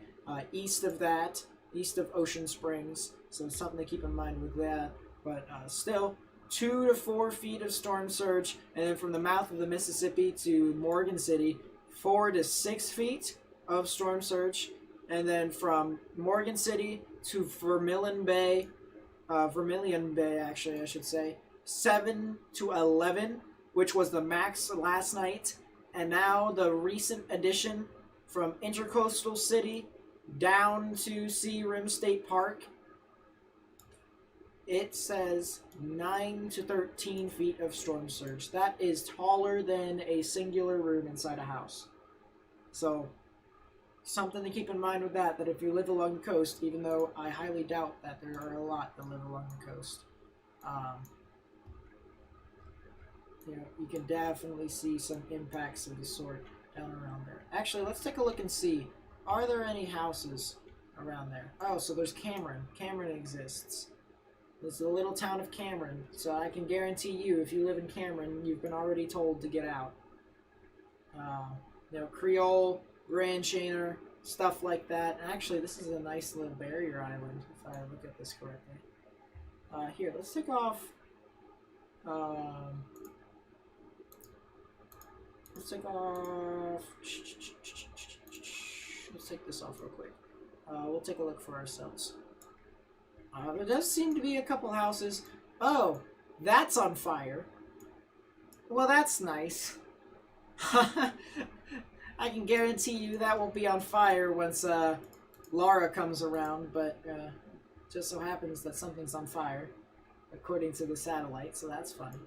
Speaker 1: east of that, east of Ocean Springs. So it's something to keep in mind with that. But still, 2 to 4 feet of storm surge. And then from the mouth of the Mississippi to Morgan City, 4 to 6 feet of storm surge. And then from Morgan City to Vermilion Bay, actually, I should say, 7 to 11, which was the max last night. And now the recent addition from Intercoastal City down to Searim State Park, it says 9 to 13 feet of storm surge. That is taller than a singular room inside a house. So something to keep in mind with that if you live along the coast, even though I highly doubt that there are a lot that live along the coast, you can definitely see some impacts of the sort down around there. Actually, let's take a look and see, are there any houses around there? Oh, so there's Cameron. Cameron exists. There's the little town of Cameron, so I can guarantee you, if you live in Cameron, you've been already told to get out. Creole, Grand Chainer, stuff like that. And actually, this is a nice little barrier island, if I look at this correctly. Here, let's take off. Let's take this off real quick. We'll take a look for ourselves. There does seem to be a couple houses. Oh, that's on fire. Well, that's nice. I can guarantee you that won't be on fire once Laura comes around, but just so happens that something's on fire, according to the satellite, so that's fun.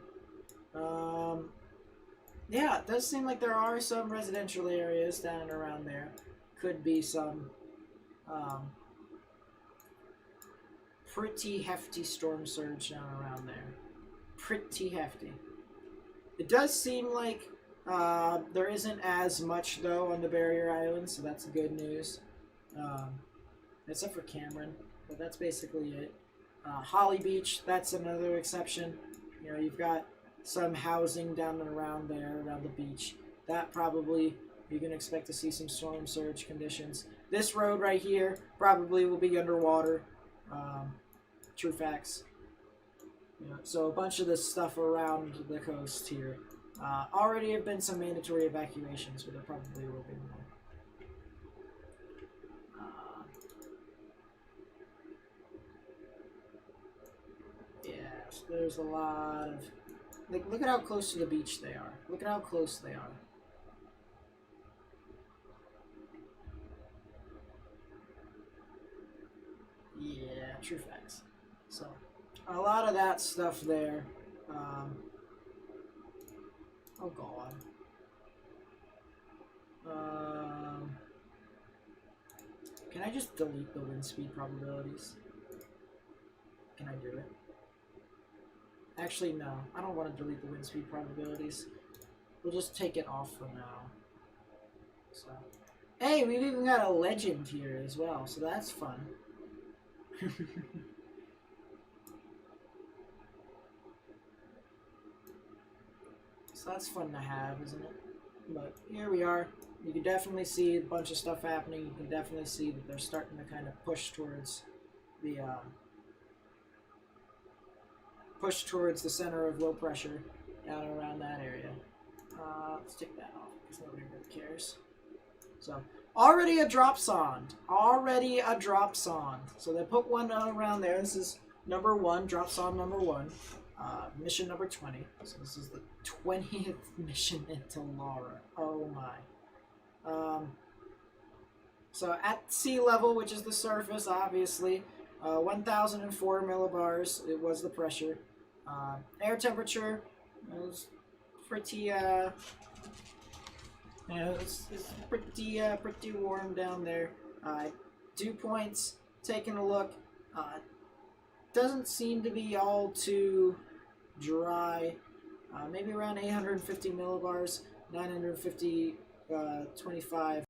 Speaker 1: Yeah, it does seem like there are some residential areas down and around there. Could be some pretty hefty storm surge down around there. Pretty hefty. It does seem like there isn't as much, though, on the barrier island, so that's good news. Except for Cameron, but that's basically it. Holly Beach, that's another exception. You've got some housing down and around there, around the beach. That probably, you can expect to see some storm surge conditions. This road right here probably will be underwater. True facts. So a bunch of this stuff around the coast here. Already have been some mandatory evacuations, but there probably will be more. there's a lot of... Like, look at how close to the beach they are. Look at how close they are. Yeah, true facts. So, a lot of that stuff there. Oh god. Can I just delete the wind speed probabilities? Can I do it? Actually, no. I don't want to delete the wind speed probabilities. We'll just take it off for now. So, hey, we've even got a legend here as well, so that's fun. So that's fun to have, isn't it? But here we are. You can definitely see a bunch of stuff happening. You can definitely see that they're starting to kind of push towards the center of low pressure down around that area. Let's take that off because nobody really cares. So already a drop sonde. Already a drop sonde. So they put one around there. This is number 1, drop sonde number 1. Mission number 20. So this is the 20th mission into Lara. Oh my. So at sea level, which is the surface, obviously, 1,004 millibars, it was the pressure. Air temperature, it was pretty, it's pretty warm down there. Dew points, taking a look, doesn't seem to be all too dry. Maybe around 850 millibars, 950, 25.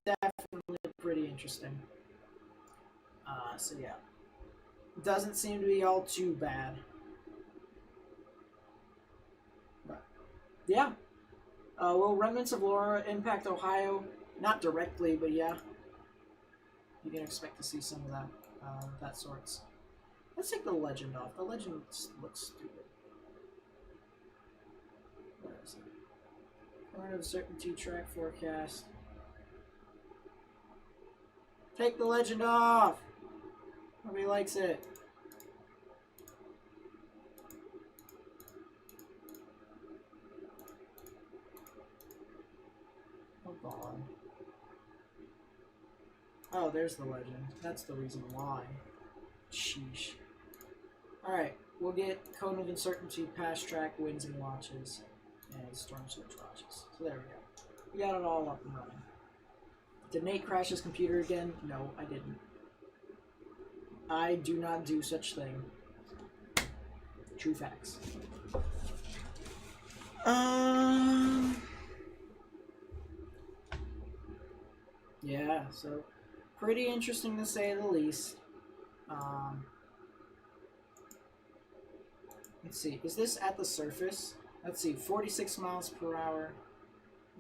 Speaker 1: Definitely pretty interesting. So yeah, doesn't seem to be all too bad. But yeah, will remnants of Laura impact Ohio? Not directly, but yeah, you can expect to see some of that, that sorts. Let's take the legend off. The legend looks stupid. Where is it? Current uncertainty track forecast. Take the legend off! Nobody likes it. Oh god. Oh, there's the legend. That's the reason why. Sheesh. Alright, we'll get Cone of Uncertainty, Past Track, Winds and Watches, and Storm Surge Watches. So there we go. We got it all up and running. Did Nate crash his computer again? No, I didn't. I do not do such thing. True facts. Yeah, so pretty interesting to say the least. Let's see, is this at the surface? Let's see, 46 miles per hour.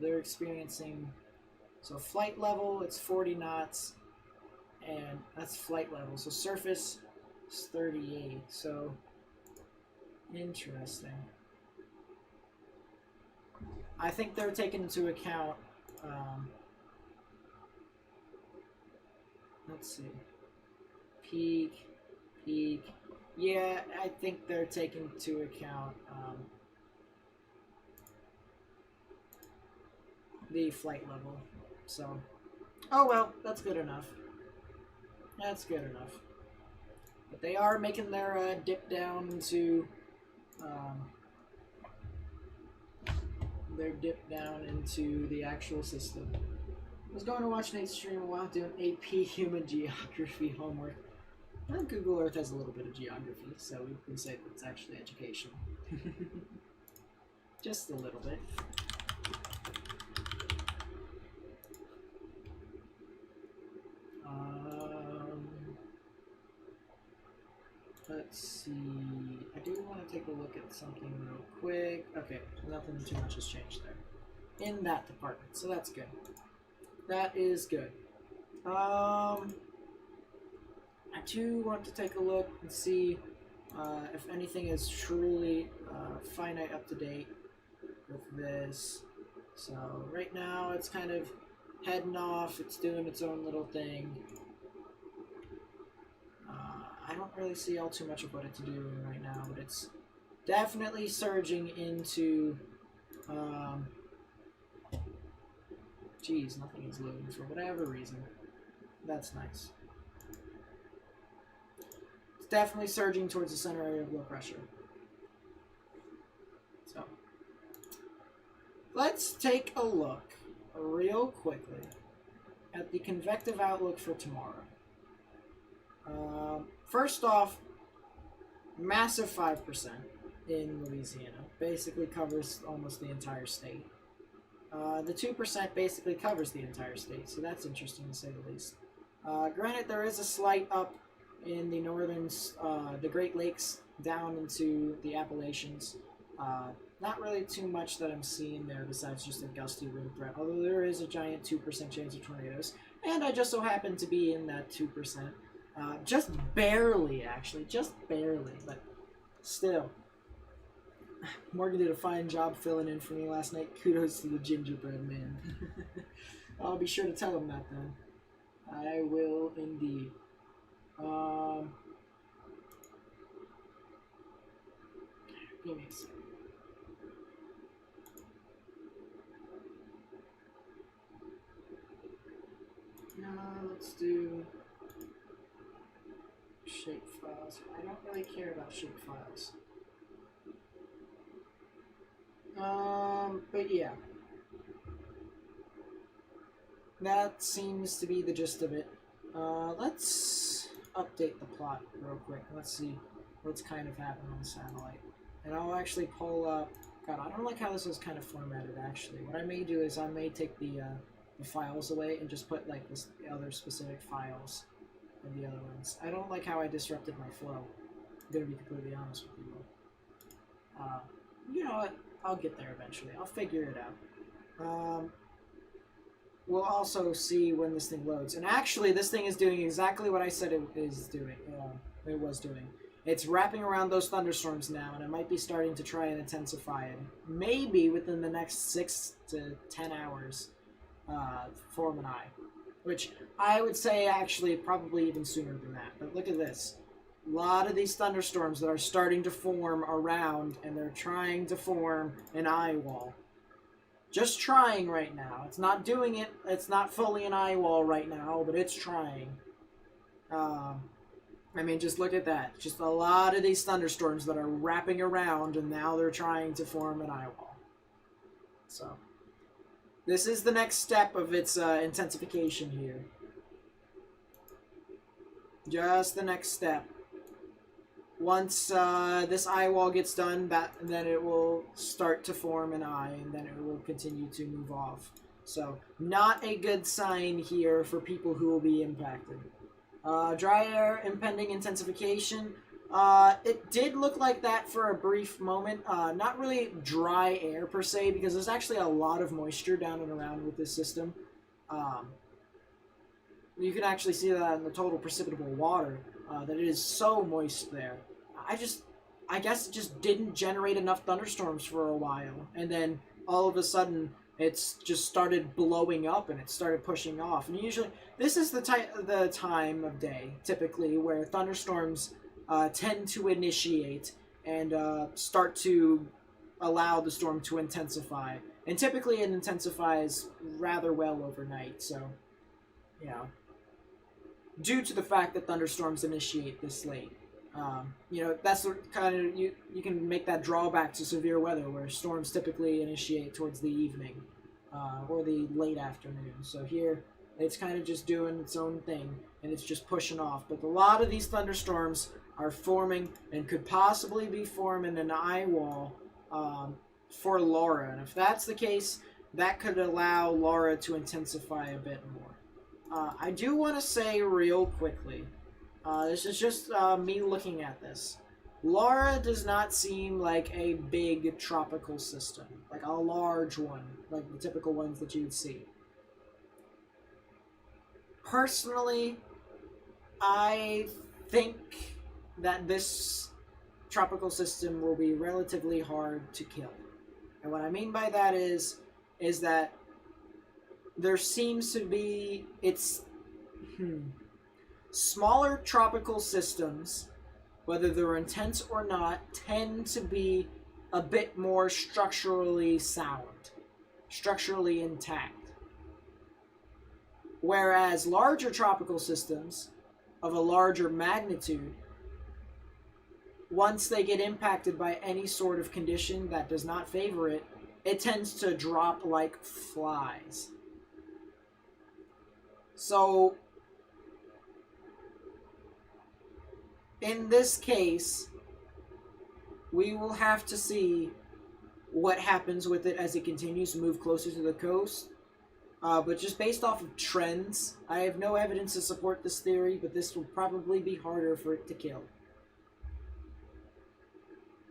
Speaker 1: They're experiencing, so flight level, it's 40 knots, and that's flight level. So surface is 38, so interesting. I think they're taking into account, let's see, peak. Yeah, I think they're taking into account the flight level. So, oh well, that's good enough. That's good enough. But they are making their dip down into the actual system. I was going to watch Nate's stream while doing AP Human Geography homework. Well, Google Earth has a little bit of geography, so we can say that it's actually education. Just a little bit. Let's see. I do want to take a look at something real quick. Okay, nothing too much has changed there in that department, so that's good. That is good. I do want to take a look and see if anything is truly finite up to date with this. So right now it's kind of heading off. It's doing its own little thing. I don't really see all too much of what it's doing right now, but it's definitely surging into... Geez, nothing is loading for whatever reason. That's nice. It's definitely surging towards the center area of low pressure. So, let's take a look real quickly at the convective outlook for tomorrow. First off, massive 5% in Louisiana. Basically covers almost the entire state. The 2% basically covers the entire state, so that's interesting to say the least. Granted, there is a slight up in the northern, the Great Lakes down into the Appalachians. Not really too much that I'm seeing there besides just a gusty wind threat, although there is a giant 2% chance of tornadoes, and I just so happen to be in that 2%. Just barely, actually, just barely, but still. Morgan did a fine job filling in for me last night. Kudos to the gingerbread man. I'll be sure to tell him that then. I will indeed. Give me a second. Let's do shape files. I don't really care about shape files. But yeah. That seems to be the gist of it. Let's update the plot real quick. Let's see what's kind of happening on the satellite. And I'll actually pull up... God, I don't like how this is kind of formatted, actually. What I may do is I may take the files away and just put, like, the other specific files in the other ones. I don't like how I disrupted my flow. I'm gonna be completely honest with you. You know what? I'll get there eventually. I'll figure it out. We'll also see when this thing loads. And actually, this thing is doing exactly what I said it is doing. It was doing. It's wrapping around those thunderstorms now, and it might be starting to try and intensify it. Maybe within the next 6 to 10 hours, form an eye. Which I would say actually probably even sooner than that. But look at this. A lot of these thunderstorms that are starting to form around, and they're trying to form an eye wall. Just trying right now. It's not doing it. It's not fully an eye wall right now, but it's trying. I mean, just look at that. Just a lot of these thunderstorms that are wrapping around, and now they're trying to form an eye wall. So, this is the next step of its intensification here. Just the next step. Once this eye wall gets done, then it will start to form an eye, and then it will continue to move off. So, not a good sign here for people who will be impacted. Dry air, impending intensification. It did look like that for a brief moment. Not really dry air per se, because there's actually a lot of moisture down and around with this system. You can actually see that in the total precipitable water. That it is so moist there. I guess it just didn't generate enough thunderstorms for a while, and then all of a sudden it's just started blowing up and it started pushing off. And usually this is the time of day typically where thunderstorms tend to initiate and start to allow the storm to intensify. And typically it intensifies rather well overnight, so yeah. Due to the fact that thunderstorms initiate this late. That's the kind of, you can make that drawback to severe weather where storms typically initiate towards the evening or the late afternoon. So here, it's kind of just doing its own thing and it's just pushing off. But a lot of these thunderstorms are forming and could possibly be forming an eye wall for Laura. And if that's the case, that could allow Laura to intensify a bit more. I do want to say real quickly, this is just me looking at this. Laura does not seem like a big tropical system, like a large one, like the typical ones that you would see. Personally, I think that this tropical system will be relatively hard to kill. And what I mean by that is that there seems to be smaller tropical systems, whether they're intense or not, tend to be a bit more structurally sound, structurally intact. Whereas larger tropical systems of a larger magnitude, once they get impacted by any sort of condition that does not favor it, it tends to drop like flies. So, in this case, we will have to see what happens with it as it continues to move closer to the coast. But just based off of trends, I have no evidence to support this theory, but this will probably be harder for it to kill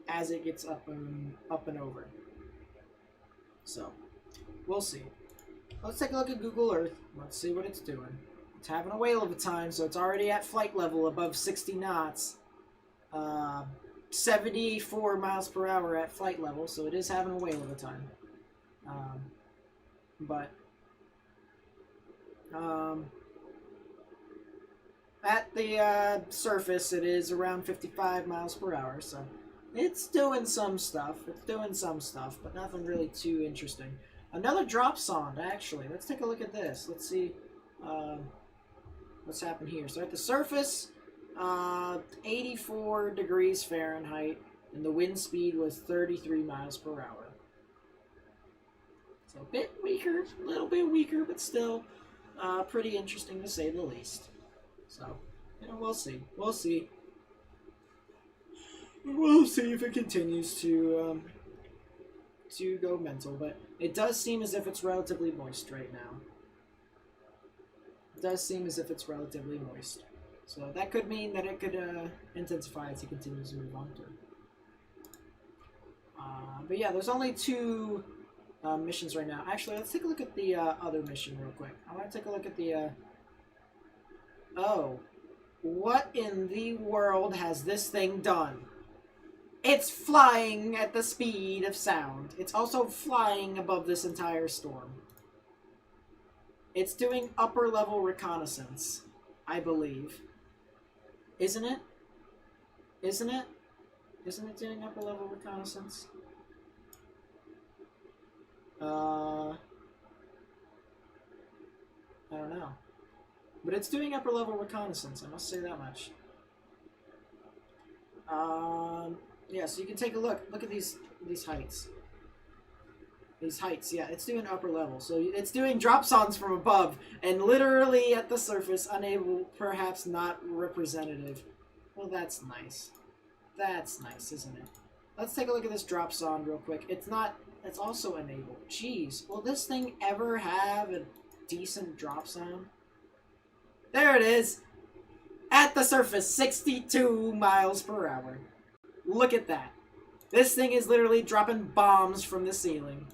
Speaker 1: as it gets up and over. So, we'll see. Let's take a look at Google Earth. Let's see what it's doing. It's having a whale of a time, so it's already at flight level above 60 knots. 74 miles per hour at flight level, so it is having a whale of a time. At the surface, it is around 55 miles per hour, so it's doing some stuff. But nothing really too interesting. Another drop sond, actually. Let's take a look at this. Let's see what's happened here. So at the surface, 84 degrees Fahrenheit, and the wind speed was 33 miles per hour. So a bit weaker, a little bit weaker, but still pretty interesting to say the least. So, we'll see. We'll see if it continues to go mental, but it does seem as if it's relatively moist right now. It does seem as if it's relatively moist. So that could mean that it could intensify as it continues to move on through. But yeah, there's only 2 missions right now. Actually, let's take a look at the other mission real quick. I want to take a look at the... Oh. What in the world has this thing done? It's flying at the speed of sound. It's also flying above this entire storm. It's doing upper level reconnaissance, I believe. Isn't it? Isn't it? Isn't it doing upper level reconnaissance? I don't know. But it's doing upper level reconnaissance, I must say that much. Yeah, so you can take a look. Look at these heights. These heights, yeah, it's doing upper level. So it's doing drop sonds from above, and literally at the surface, unable, perhaps not representative. Well, that's nice. That's nice, isn't it? Let's take a look at this drop sond real quick. It's also enabled. Jeez, will this thing ever have a decent drop sound? There it is! At the surface, 62 miles per hour. Look at that. This thing is literally dropping bombs from the ceiling.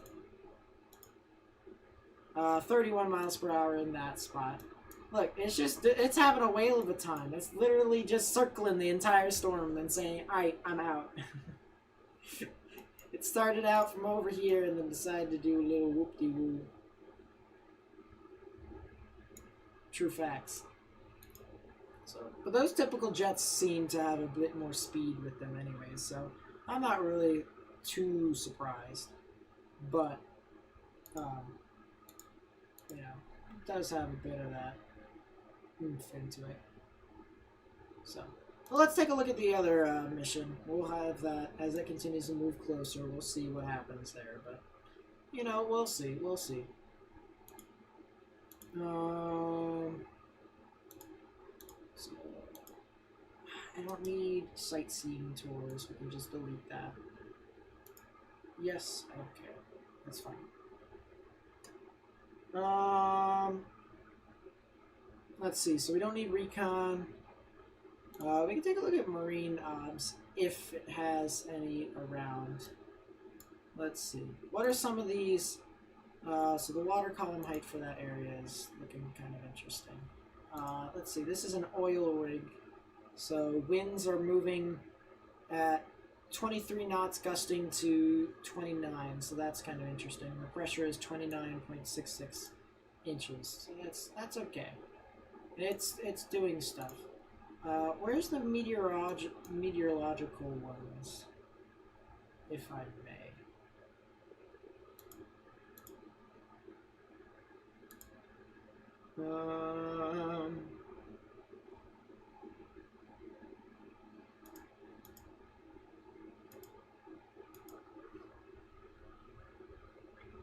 Speaker 1: 31 miles per hour in that spot. Look, it's having a whale of a time. It's literally just circling the entire storm and then saying, alright, I'm out. It started out from over here and then decided to do a little whoop-de-woo. True facts. So, but those typical jets seem to have a bit more speed with them anyways, so I'm not really too surprised. But, it does have a bit of that oomph into it. So, well, let's take a look at the other mission. We'll have that as it continues to move closer. We'll see what happens there, but we'll see. We'll see. So, I don't need sightseeing tours. We can just delete that. Yes, okay, that's fine. Let's see. So we don't need recon. We can take a look at marine obs if it has any around. Let's see. What are some of these? So the water column height for that area is looking kind of interesting. Let's see. This is an oil rig. So winds are moving at 23 knots, gusting to 29. So that's kind of interesting. The pressure is 29.66 inches. So that's okay. It's doing stuff. Where's the meteorological ones, if I may?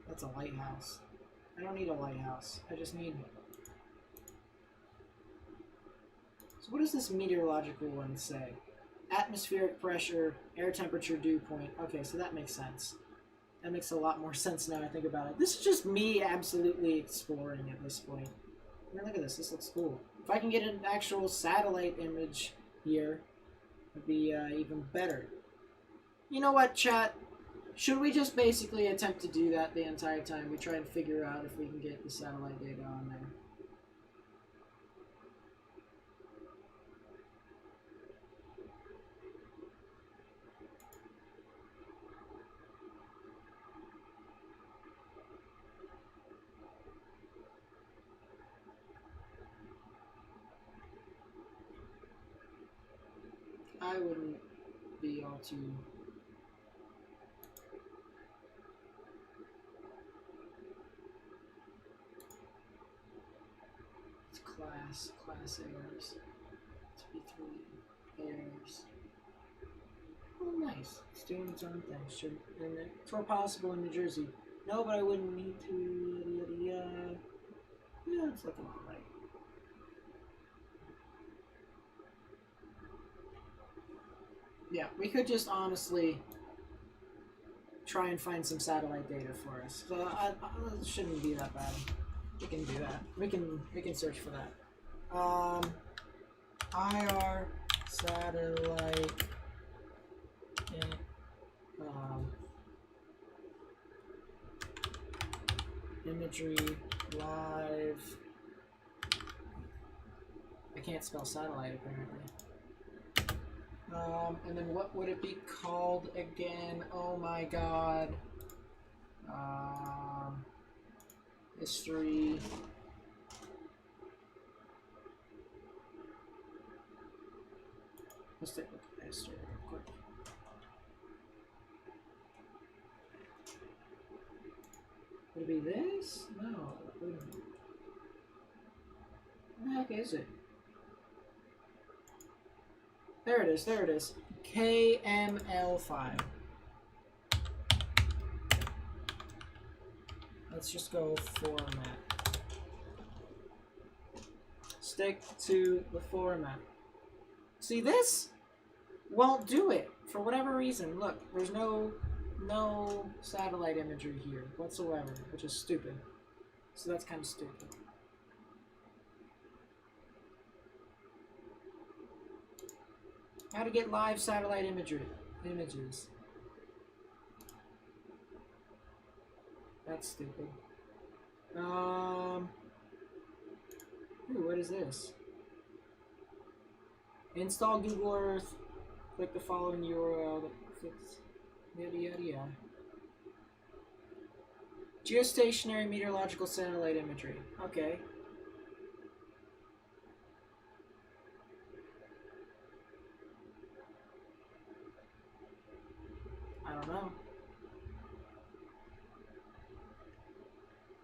Speaker 1: That's a lighthouse. I don't need a lighthouse. I just need... So what does this meteorological one say? Atmospheric pressure, air temperature, dew point. Okay, so that makes sense. That makes a lot more sense now I think about it. This is just me absolutely exploring at this point. I mean, look at this. This looks cool. If I can get an actual satellite image here, it'd be even better. You know what, chat? Should we just basically attempt to do that the entire time? We try and figure out if we can get the satellite data on there. I wouldn't be all too... It's class errors. 3 errors. Oh, nice. It's doing its own thing. Should, and it's more possible in New Jersey. No, but I wouldn't need to. Yeah, it's looking alright. Yeah, we could just honestly try and find some satellite data for us. So it shouldn't be that bad. We can do that. We can search for that. IR satellite imagery live. I can't spell satellite apparently. And then what would it be called again? Oh my god. History. Let's take a look at the history real quick. Would it be this? No. Wait a minute. What the heck is it? There it is, there it is. KML5. Let's just go format. Stick to the format. See, this won't do it for whatever reason. Look, there's no satellite imagery here whatsoever, which is stupid. So that's kind of stupid. How to get live satellite images. That's stupid. Ooh, what is this? Install Google Earth. Click the following URL. Yada yada yada. Geostationary meteorological satellite imagery. Okay. I don't know.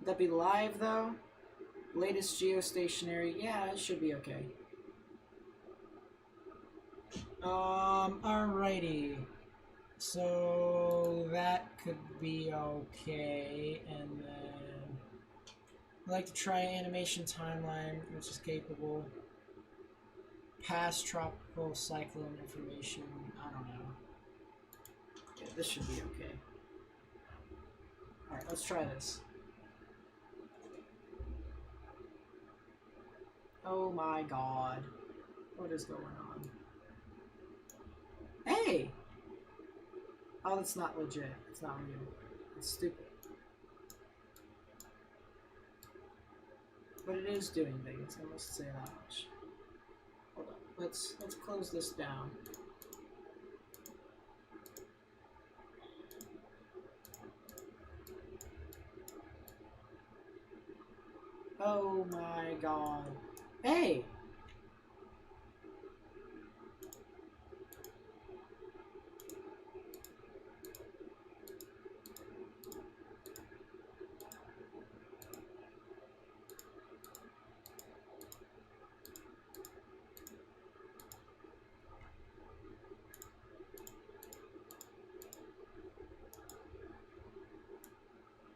Speaker 1: Would that be live though? Latest geostationary. Yeah, it should be okay. Alrighty. So that could be okay, and then I'd like to try animation timeline, which is capable. Past tropical cyclone information. I don't know. Yeah, this should be okay. Alright, let's try this. Oh my god. What is going on? Hey! Oh, that's not legit. It's not real. It's stupid. But it is doing things, I must say that much. Hold on. Let's close this down. Oh my god. Hey!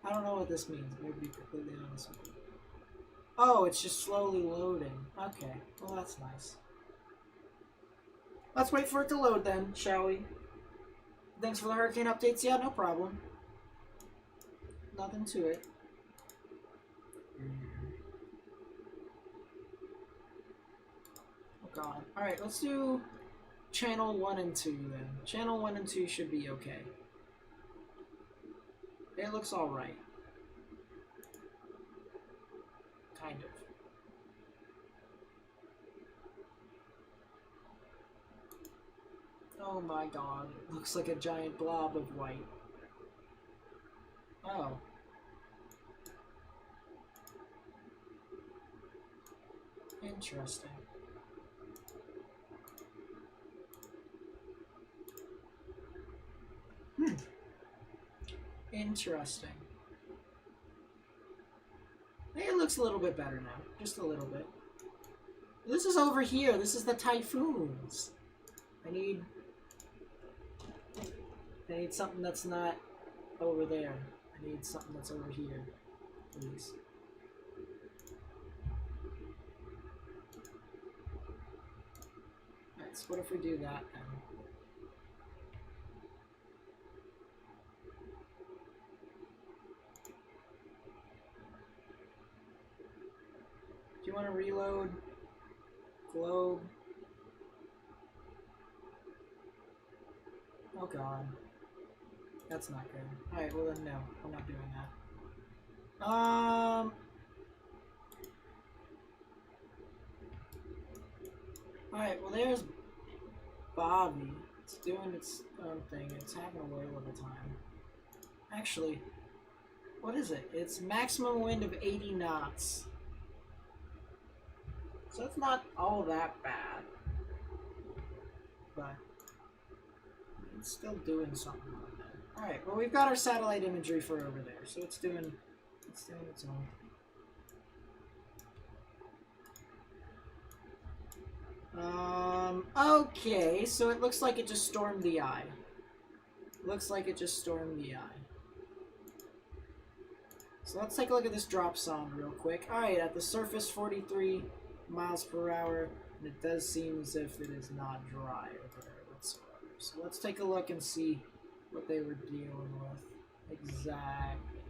Speaker 1: I don't know what this means. I'm gonna be completely honest with you. Oh, it's just slowly loading. Okay, well that's nice. Let's wait for it to load then, shall we? Thanks for the hurricane updates. Yeah, no problem. Nothing to it. Oh god. Alright, let's do channel 1 and 2 then. Channel 1 and 2 should be okay. It looks alright. Kind of. Oh my god. It looks like a giant blob of white. Oh. Interesting. Interesting. It looks a little bit better now. Just a little bit. This is over here. This is the typhoons. I need something that's not over there. I need something that's over here. Please. Alright, so what if we do that then? Do you want to reload? Globe? Oh god. That's not good. Alright, well then no. I'm not doing that. Alright, well there's Bobby. It's doing its own thing. It's having a whale of a time. Actually, what is it? It's maximum wind of 80 knots. So it's not all that bad. But it's still doing something like that. Alright, well we've got our satellite imagery for over there, so it's doing its own. Okay, so it looks like it just stormed the eye. Looks like it just stormed the eye. So let's take a look at this drop zone real quick. Alright, at the surface 43 miles per hour, and it does seem as if it is not dry over there whatsoever. So let's take a look and see what they were dealing with. Exactly.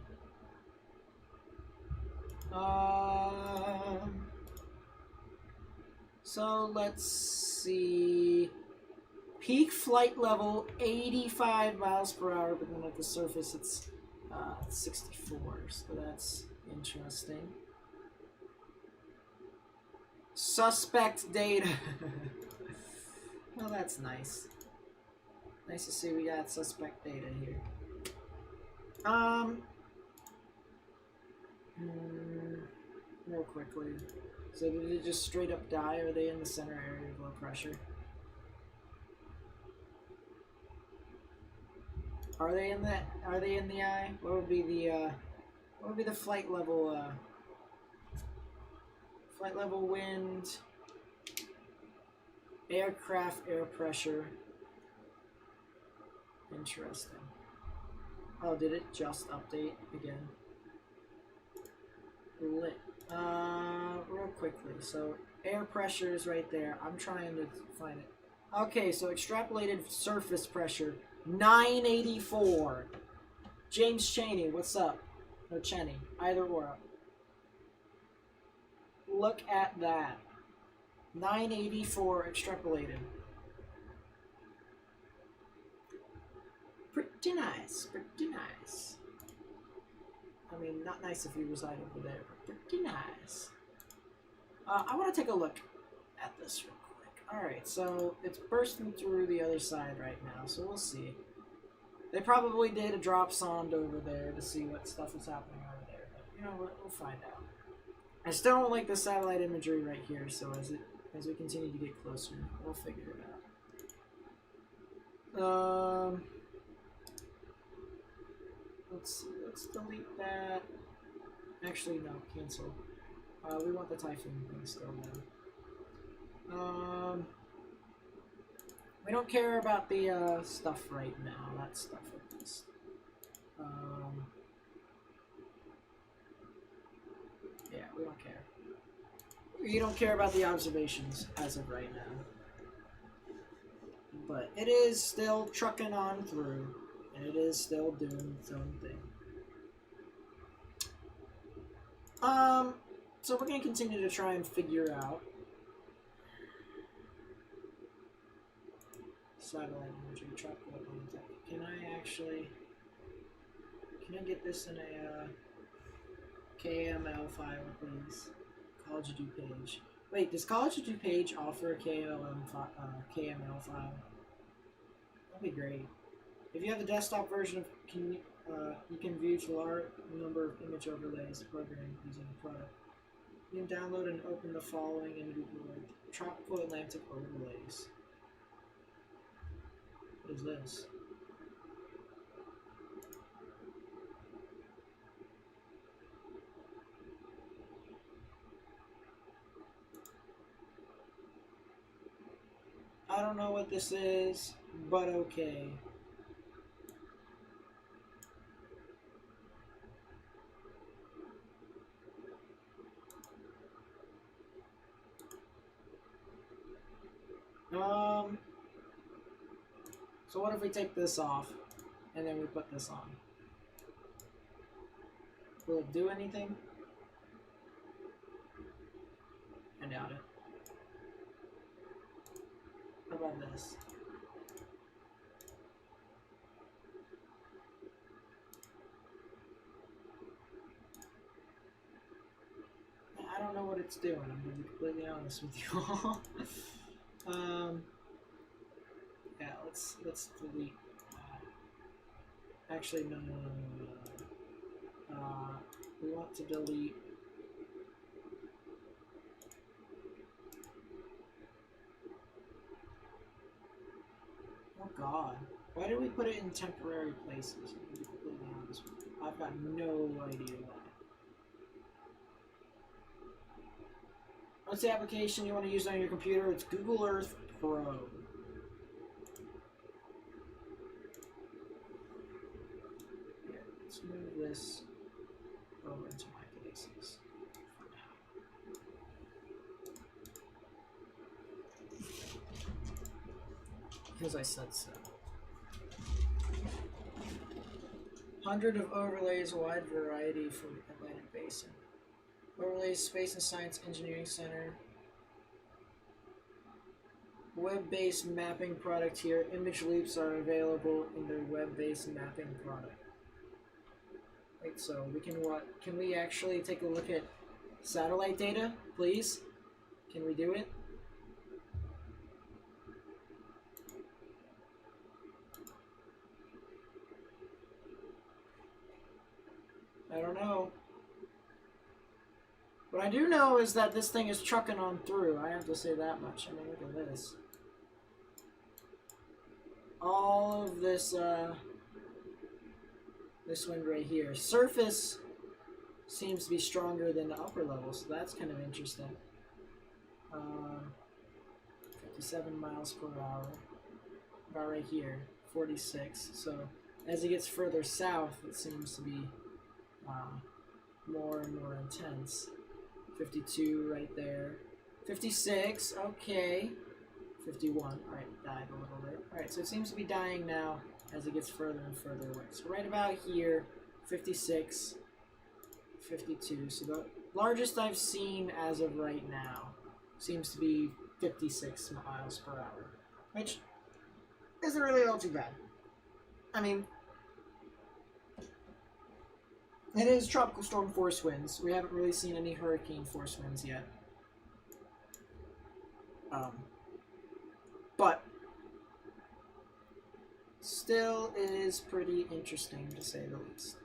Speaker 1: So let's see. Peak flight level 85 miles per hour, but then at the surface it's 64. So that's interesting. Suspect data. Well, that's nice. Nice to see we got suspect data here. Real quickly. So did it just straight up die? Or are they in the center area of low pressure? Are they in the eye? What would be the flight level wind, aircraft air pressure? Interesting. Oh, did it just update again? Lit. Real quickly. So air pressure is right there. I'm trying to find it. Okay, so extrapolated surface pressure 984. James Cheney, what's up? Or Cheney, either or. Look at that. 984 extrapolated. Pretty nice, pretty nice. I mean, not nice if you reside over there, but pretty nice. I want to take a look at this real quick. Alright, so it's bursting through the other side right now, so we'll see. They probably did a drop sonde over there to see what stuff is happening over there, but you know what, we'll find out. I still don't like the satellite imagery right here, so as we continue to get closer, we'll figure it out. Let's delete that. Actually, no, cancel. We want the typhoon thing still though. We don't care about the stuff right now. That stuff at least. Yeah, we don't care. We don't care about the observations as of right now. But it is still trucking on through, and it is still doing its own thing. So we're going to continue to try and figure out satellite imagery, tropical contact. Can I get this in a KML file, please? College Edu page. Wait, does College Edu page offer a KML file? That'd be great. If you have the desktop version of, you can view the large number of image overlays programmed using the product. You can download and open the following in Google Earth. Tropical Atlantic overlays. What is this? I don't know what this is, but okay. So what if we take this off, and then we put this on? Will it do anything? I doubt it. How about this? I don't know what it's doing, I'm gonna be completely honest with you all. Yeah, let's delete. Actually, no. We want to delete. Oh God, why did we put it in temporary places? I'm gonna be completely honest with you. I've got no idea why. What's the application you want to use on your computer? It's Google Earth Pro. Here, let's move this over into my places for now. Because I said so. 100 of overlays, wide variety for the Atlantic Basin. Overlays, Space and Science Engineering Center. Web-based mapping product here. Image loops are available in their web-based mapping product. Wait, so we can what? Can we actually take a look at satellite data, please? Can we do it? I don't know. What I do know is that this thing is trucking on through. I have to say that much. I mean, look at this. All of this, this wind right here. Surface seems to be stronger than the upper level, so that's kind of interesting. 57 miles per hour. About right here. 46. So, as it gets further south, it seems to be more and more intense. 52 right there. 56, okay. 51, alright, died a little bit. Alright, so it seems to be dying now as it gets further and further away. So right about here, 56, 52. So the largest I've seen as of right now seems to be 56 miles per hour, which isn't really all too bad. I mean, it is tropical storm force winds. We haven't really seen any hurricane force winds yet. But still it is pretty interesting to say the least.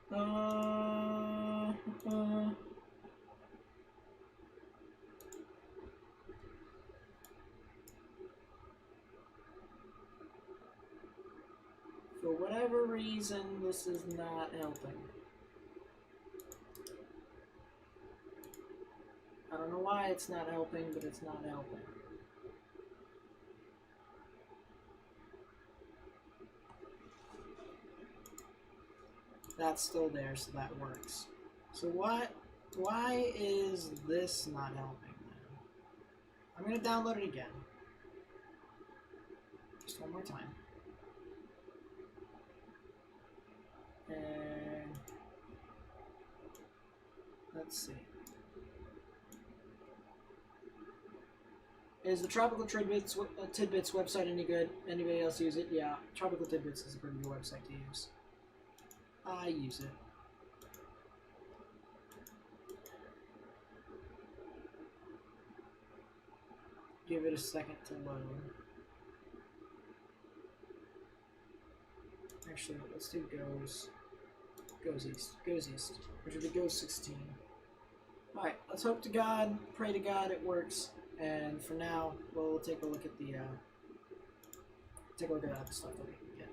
Speaker 1: Uh, for whatever reason, this is not helping. I don't know why it's not helping, but it's not helping. That's still there, so that works. So why is this not helping then? I'm gonna download it again. Just one more time. And let's see. Is the Tropical Tidbits website any good? Anybody else use it? Yeah, Tropical Tidbits is a pretty good website to use. I use it. Give it a second to load. Actually, let's do goes east, which would be goes 16. Alright, let's hope to God, pray to God it works. And for now, we'll take a look at the other stuff that we can get.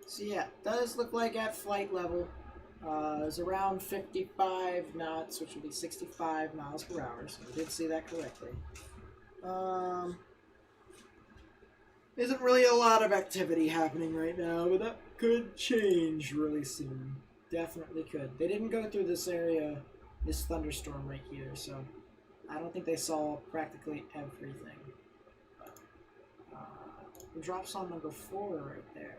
Speaker 1: So yeah, does look like at flight level, is around 55 knots, which would be 65 miles per hour. So I did see that correctly. Isn't really a lot of activity happening right now, but that could change really soon. Definitely could. They didn't go through this area, this thunderstorm right here, so I don't think they saw practically everything. But, the drops on number 4 right there.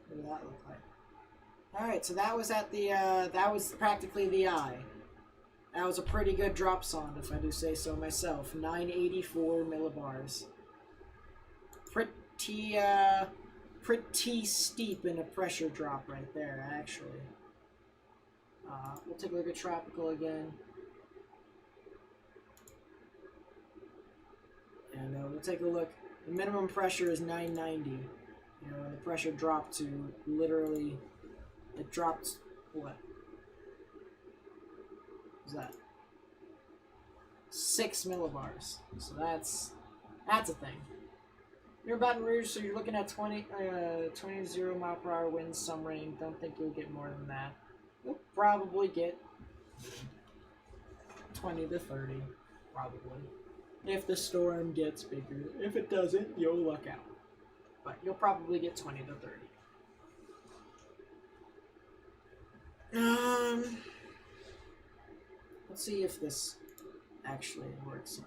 Speaker 1: What did that look like? Alright, so that was at the, that was practically the eye. That was a pretty good drop sond, if I do say so myself. 984 millibars. Pretty steep in a pressure drop right there, actually. We'll take a look at tropical again. And we'll take a look. The minimum pressure is 990. You know, and the pressure dropped to literally, it dropped, what? What's that? 6 millibars. So that's a thing. You're in Baton Rouge, so you're looking at 20 0 mile per hour winds, some rain. Don't think you'll get more than that. You'll probably get 20 to 30, probably. If the storm gets bigger. If it doesn't, you'll luck out. But you'll probably get 20 to 30. Let's see if this actually works.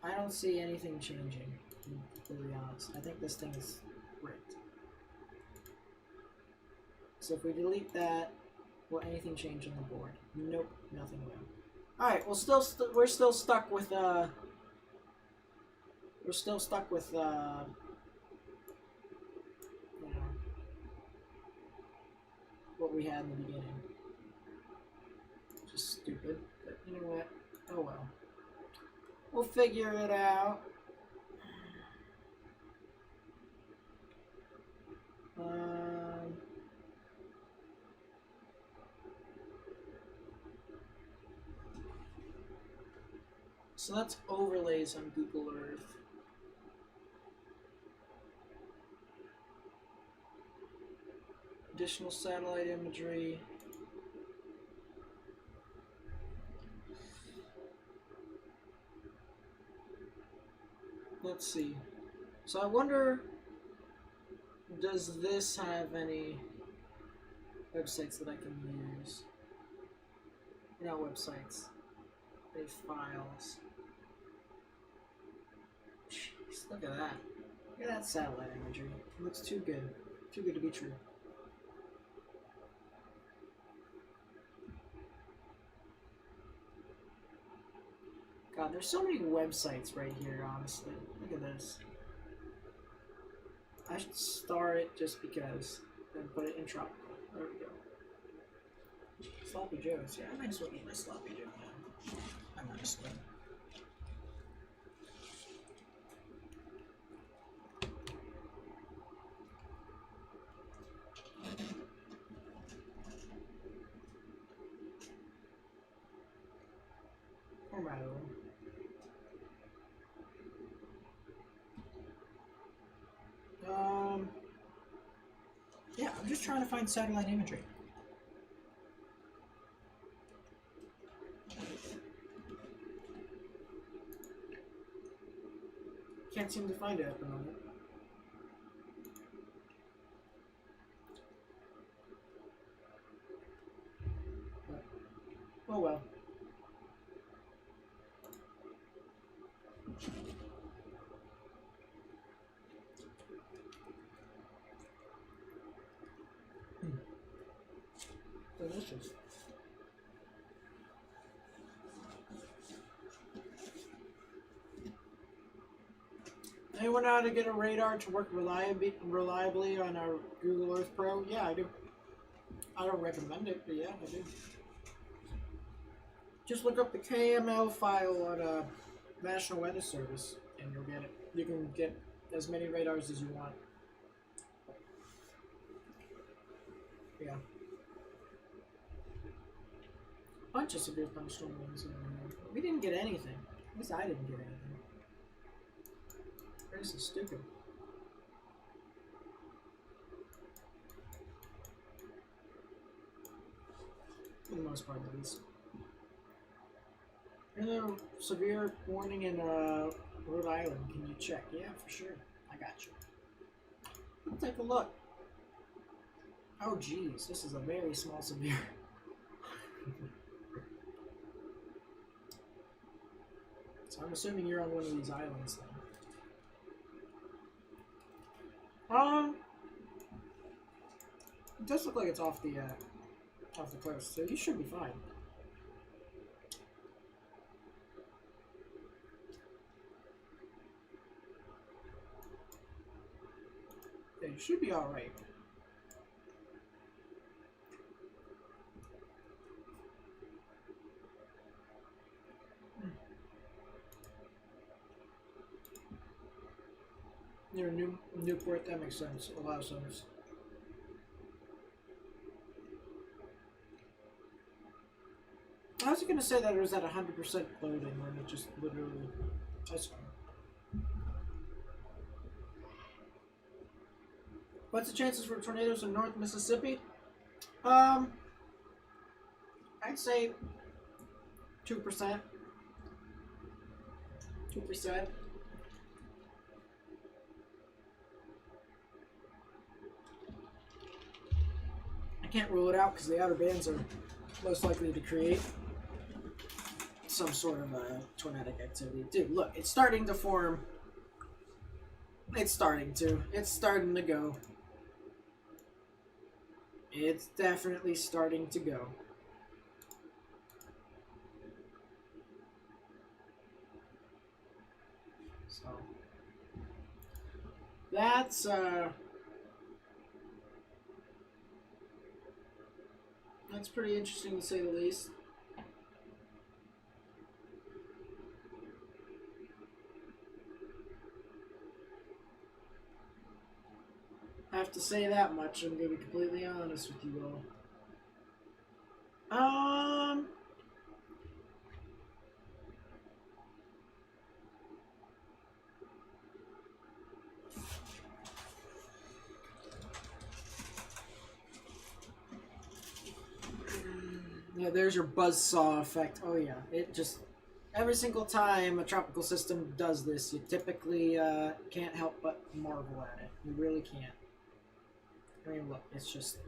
Speaker 1: I don't see anything changing, to be completely honest. I think this thing is rigged. So if we delete that, will anything change on the board? Nope, nothing will. Alright, well we're still stuck with, you know, what we had in the beginning. Just stupid, but you know what? Oh well. We'll figure it out. So that's overlays on Google Earth. Additional satellite imagery. Let's see. So I wonder, does this have any websites that I can use? Not websites. They files. Jeez, look at that. Look at that satellite imagery. It looks too good. Too good to be true. God, there's so many websites right here, honestly. Look at this. I should star it just because, and put it in tropical. There we go. Sloppy Joes. Yeah, I might as well eat my Sloppy Joe now. I might as well. camera. Yeah, I'm just trying to find satellite imagery. Can't seem to find it at the moment. But, oh well. Delicious. Anyone know how to get a radar to work reliably on our Google Earth Pro? Yeah, I do. I don't recommend it, but yeah, I do. Just look up the KML file on National Weather Service, and you'll get it. You can get as many radars as you want. Yeah. Bunch of severe thunderstorm winds in here. We didn't get anything. At least I didn't get anything. This is stupid. For the most part, at least. There's a severe warning in Rhode Island. Can you check? Yeah, for sure. I got you. Let's take a look. Oh, geez. This is a very small severe. So I'm assuming you're on one of these islands then. It does look like it's off the coast, so you should be fine. Yeah, you should be all right. Near Newport, that makes sense. A lot of sense. I was going to say that it was at 100% loading when it just literally... That's fine. What's the chances for tornadoes in North Mississippi? I'd say 2%. 2%. I can't rule it out because the outer bands are most likely to create some sort of tornadic activity. Dude, look, it's starting to form. It's starting to. It's starting to go. It's definitely starting to go. So that's pretty interesting to say the least. I have to say that much. I'm gonna be completely honest with you all. Yeah, there's your buzzsaw effect. Oh yeah, it just every single time a tropical system does this, you typically can't help but marvel at it. You really can't. I mean, look, it's just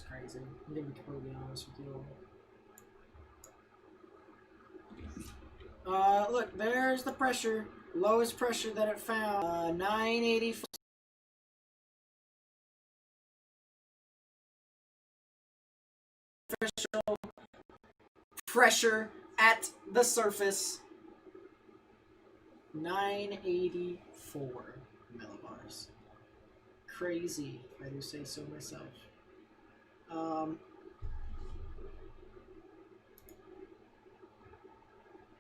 Speaker 1: crazy. I'm gonna be completely honest with you all. Look, there's the pressure. Lowest pressure that it found. 984. Official pressure at the surface. 984 millibars. Crazy, if I do say so myself.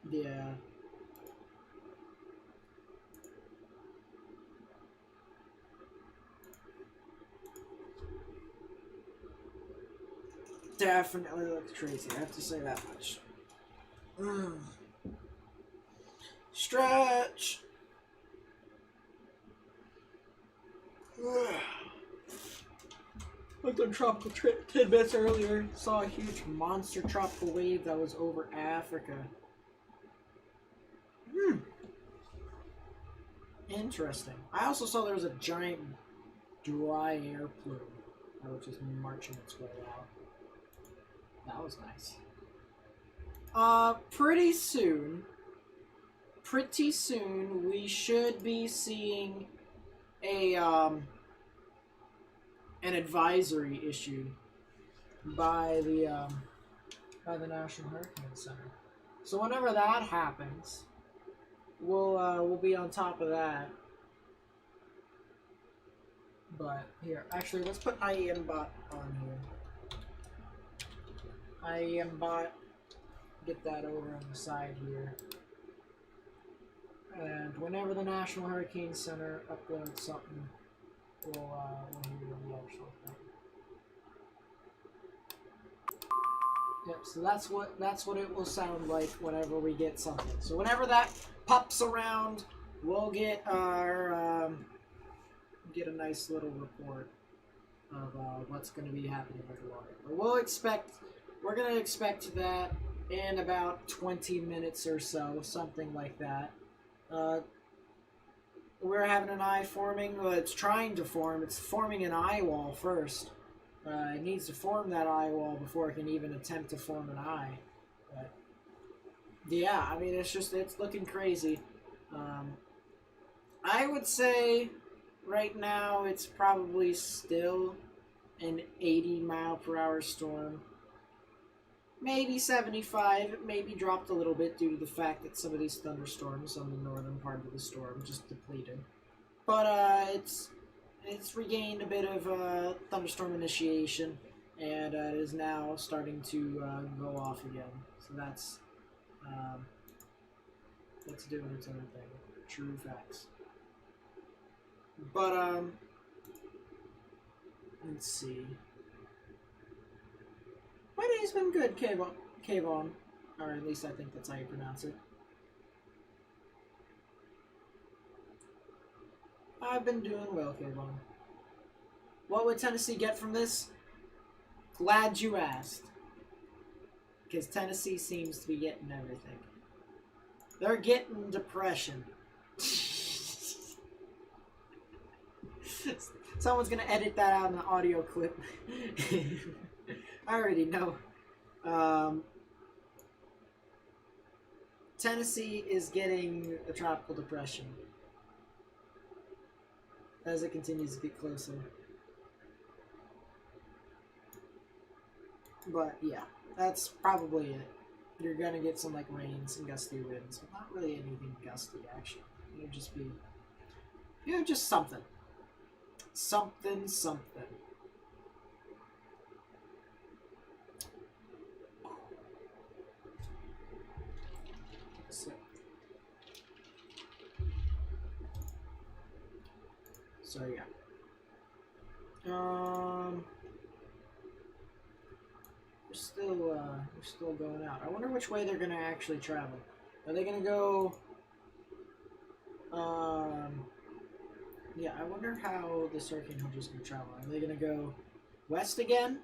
Speaker 1: Yeah. Definitely looks crazy, I have to say that much. Stretch. Looked on tropical 10 minutes earlier. Saw a huge monster tropical wave that was over Africa. Interesting. I also saw there was a giant dry air plume that was just marching its way out. That was nice. Pretty soon, we should be seeing a an advisory issued by the National Hurricane Center. So whenever that happens, we'll be on top of that. But here, actually, let's put IEMBot on here. IEMBot, get that over on the side here. And whenever the National Hurricane Center uploads something, we'll hear the actual thing. Yep, so that's what it will sound like whenever we get something. So whenever that pops around, we'll get our get a nice little report of what's going to be happening with the water. But we're going to expect that in about 20 minutes or so, something like that. We're having an eye forming. It's trying to form. It's forming an eye wall first. It needs to form that eye wall before it can even attempt to form an eye. But yeah, I mean, it's looking crazy. I would say right now it's probably still an 80-mile-per-hour storm. Maybe 75, maybe dropped a little bit due to the fact that some of these thunderstorms on the northern part of the storm just depleted. But it's regained a bit of thunderstorm initiation, and it is now starting to go off again. So that's doing its own thing. True facts. But let's see. My day's been good, Kayvon. Or at least I think that's how you pronounce it. I've been doing well, Kayvon. What would Tennessee get from this? Glad you asked. Because Tennessee seems to be getting everything. They're getting depression. Someone's gonna edit that out in the audio clip. I already know. Tennessee is getting a tropical depression as it continues to get closer. But yeah, that's probably it. You're gonna get some like rains and gusty winds, but not really anything gusty actually. It'll just be, just something. Something. So yeah. We're still going out. I wonder which way they're gonna actually travel. Are they gonna go? Yeah, I wonder how this hurricane hunter is gonna travel. Are they gonna go west again?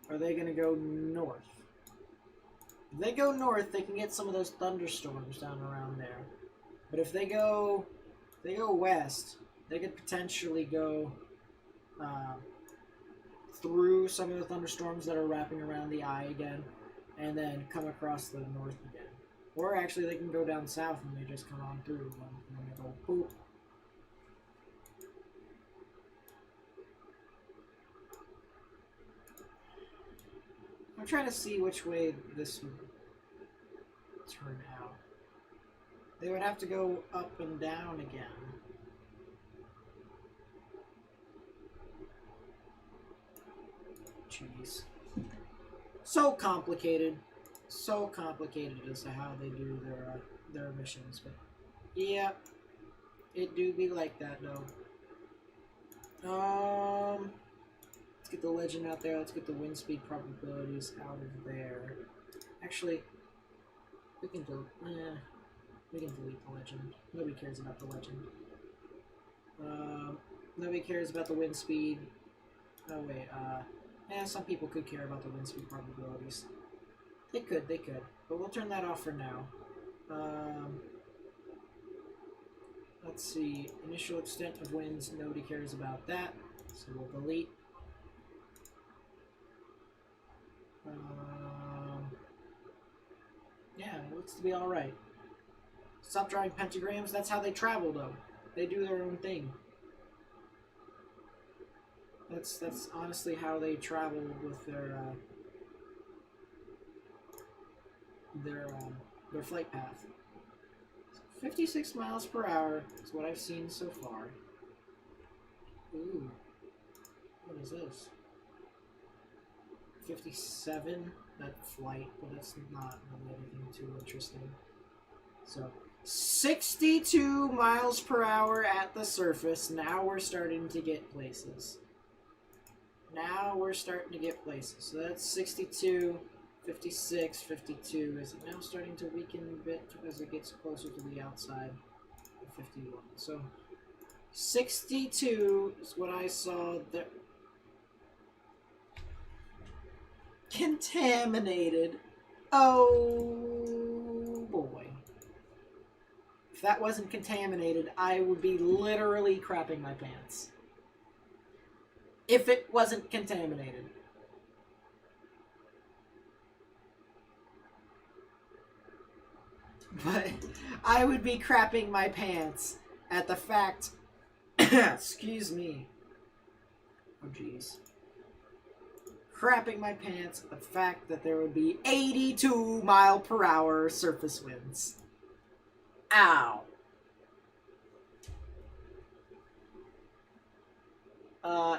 Speaker 1: Or are they gonna go north? If they go north, they can get some of those thunderstorms down around there. But if they go west, they could potentially go through some of the thunderstorms that are wrapping around the eye again, and then come across the north again. Or actually, they can go down south and they just come on through when they go poop. I'm trying to see which way this would turn out. They would have to go up and down again. Jeez. So complicated as to how they do their emissions, but yeah, it do be like that though. Let's get the legend out there. Let's get the wind speed probabilities out of there. Actually, We can we can delete the legend. Nobody cares about the legend. Nobody cares about the wind speed. Oh wait, yeah, some people could care about the wind speed probabilities. They could, but we'll turn that off for now. Let's see, initial extent of winds, nobody cares about that, so we'll delete. Yeah, it looks to be alright. Stop drawing pentagrams, that's how they travel though. They do their own thing. That's honestly how they travel with their flight path. 56 miles per hour is what I've seen so far. Ooh. What is this? 57? That flight, but that's not really anything too interesting. So, 62 miles per hour at the surface. Now we're starting to get places. So that's 62, 56, 52. Is it now starting to weaken a bit as it gets closer to the outside of 51? So 62 is what I saw there. Contaminated. Oh boy. If that wasn't contaminated, I would be literally crapping my pants. If it wasn't contaminated. But I would be crapping my pants at the fact, excuse me. Oh jeez. Crapping my pants at the fact that there would be 82 mile per hour surface winds. Ow.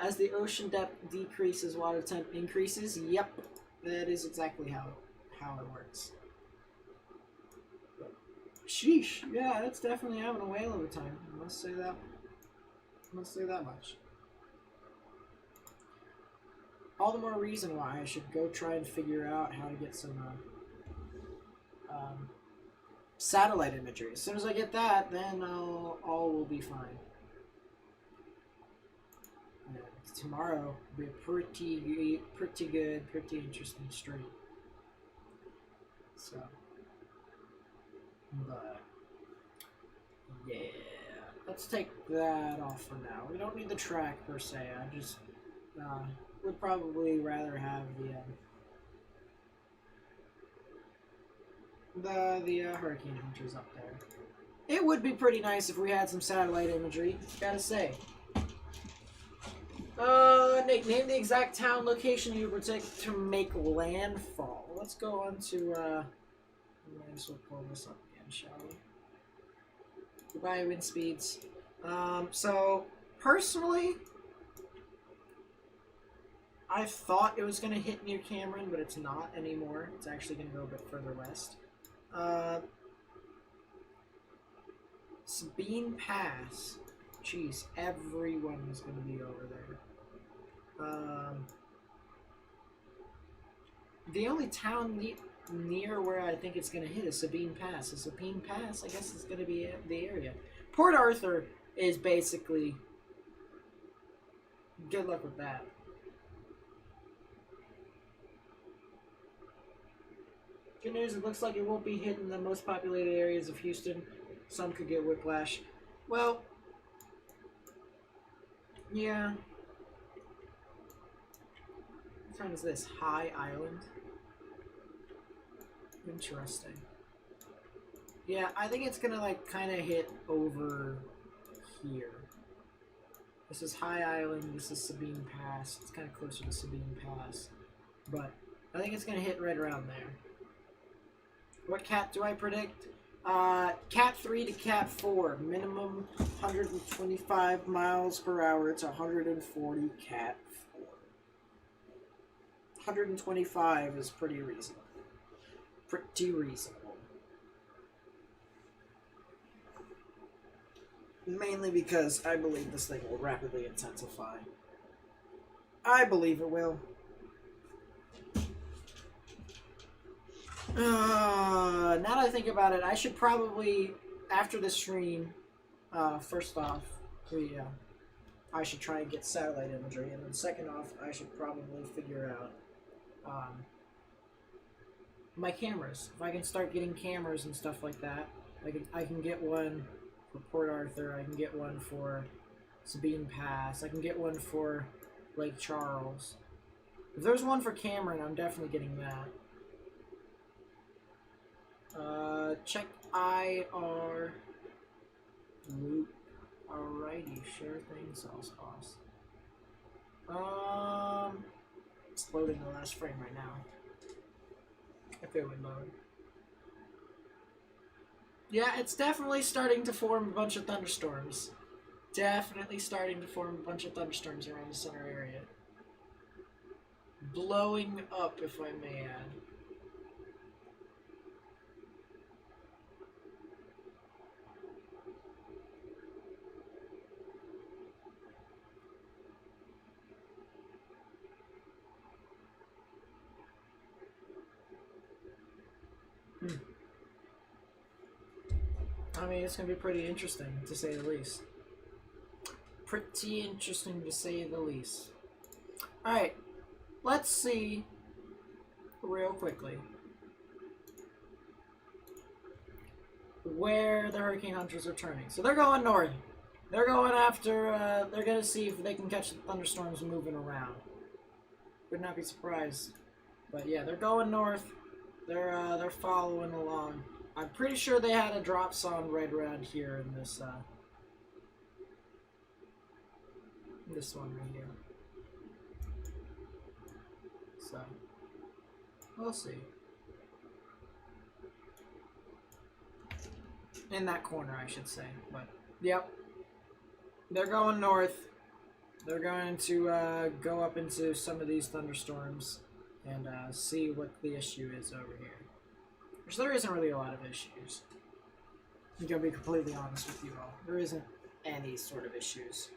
Speaker 1: As the ocean depth decreases, water temp increases. Yep, that is exactly how it works. Sheesh, yeah, it's definitely having a whale of a time. I must say that much. All the more reason why I should go try and figure out how to get some satellite imagery. As soon as I get that, then all will be fine. And tomorrow will be a pretty good, pretty interesting stream. So, but yeah, let's take that off for now. We don't need the track per se. I just would probably rather have the hurricane hunters up there. It would be pretty nice if we had some satellite imagery, gotta say. Nick, name the exact town location you predict to make landfall. Let's go on to, might as well pull this up again, shall we? Goodbye, wind speeds. So, personally, I thought it was going to hit near Cameron, but it's not anymore. It's actually going to go a bit further west. Sabine Pass. Jeez, everyone is going to be over there. The only town near where I think it's going to hit is Sabine Pass. So Sabine Pass, I guess, is going to be the area. Port Arthur is basically... Good luck with that. Good news, it looks like it won't be hitting the most populated areas of Houston. Some could get whiplash. Well, yeah. What town is this? High Island? Interesting. Yeah, I think it's gonna, like, kind of hit over here. This is High Island, this is Sabine Pass. It's kind of closer to Sabine Pass. But I think it's gonna hit right around there. What cat do I predict? Cat 3 to Cat 4. Minimum 125 miles per hour to 140 Cat 4. 125 is pretty reasonable. Pretty reasonable. Mainly because I believe this thing will rapidly intensify. I believe it will. Now that I think about it, I should probably, after the stream, first off, I should try and get satellite imagery, and then second off, I should probably figure out my cameras. If I can start getting cameras and stuff like that, I can get one for Port Arthur, I can get one for Sabine Pass, I can get one for Lake Charles. If there's one for Cameron, I'm definitely getting that. Check IR loop. Alrighty, share thing, sales cost. It's loading the last frame right now. If it would load. Yeah, it's definitely starting to form a bunch of thunderstorms. Definitely starting to form a bunch of thunderstorms around the center area. Blowing up, if I may add. I mean, it's going to be pretty interesting, to say the least. Pretty interesting, to say the least. Alright, let's see real quickly where the hurricane hunters are turning. So they're going north. They're going after, they're going to see if they can catch the thunderstorms moving around. Would not be surprised. But yeah, they're going north. They're following along. I'm pretty sure they had a drop zone right around here in this one right here. So we'll see. In that corner, I should say. But yep, they're going north. They're going to go up into some of these thunderstorms and see what the issue is over here. Which there isn't really a lot of issues. I'm gonna be completely honest with you all. There isn't any sort of issues.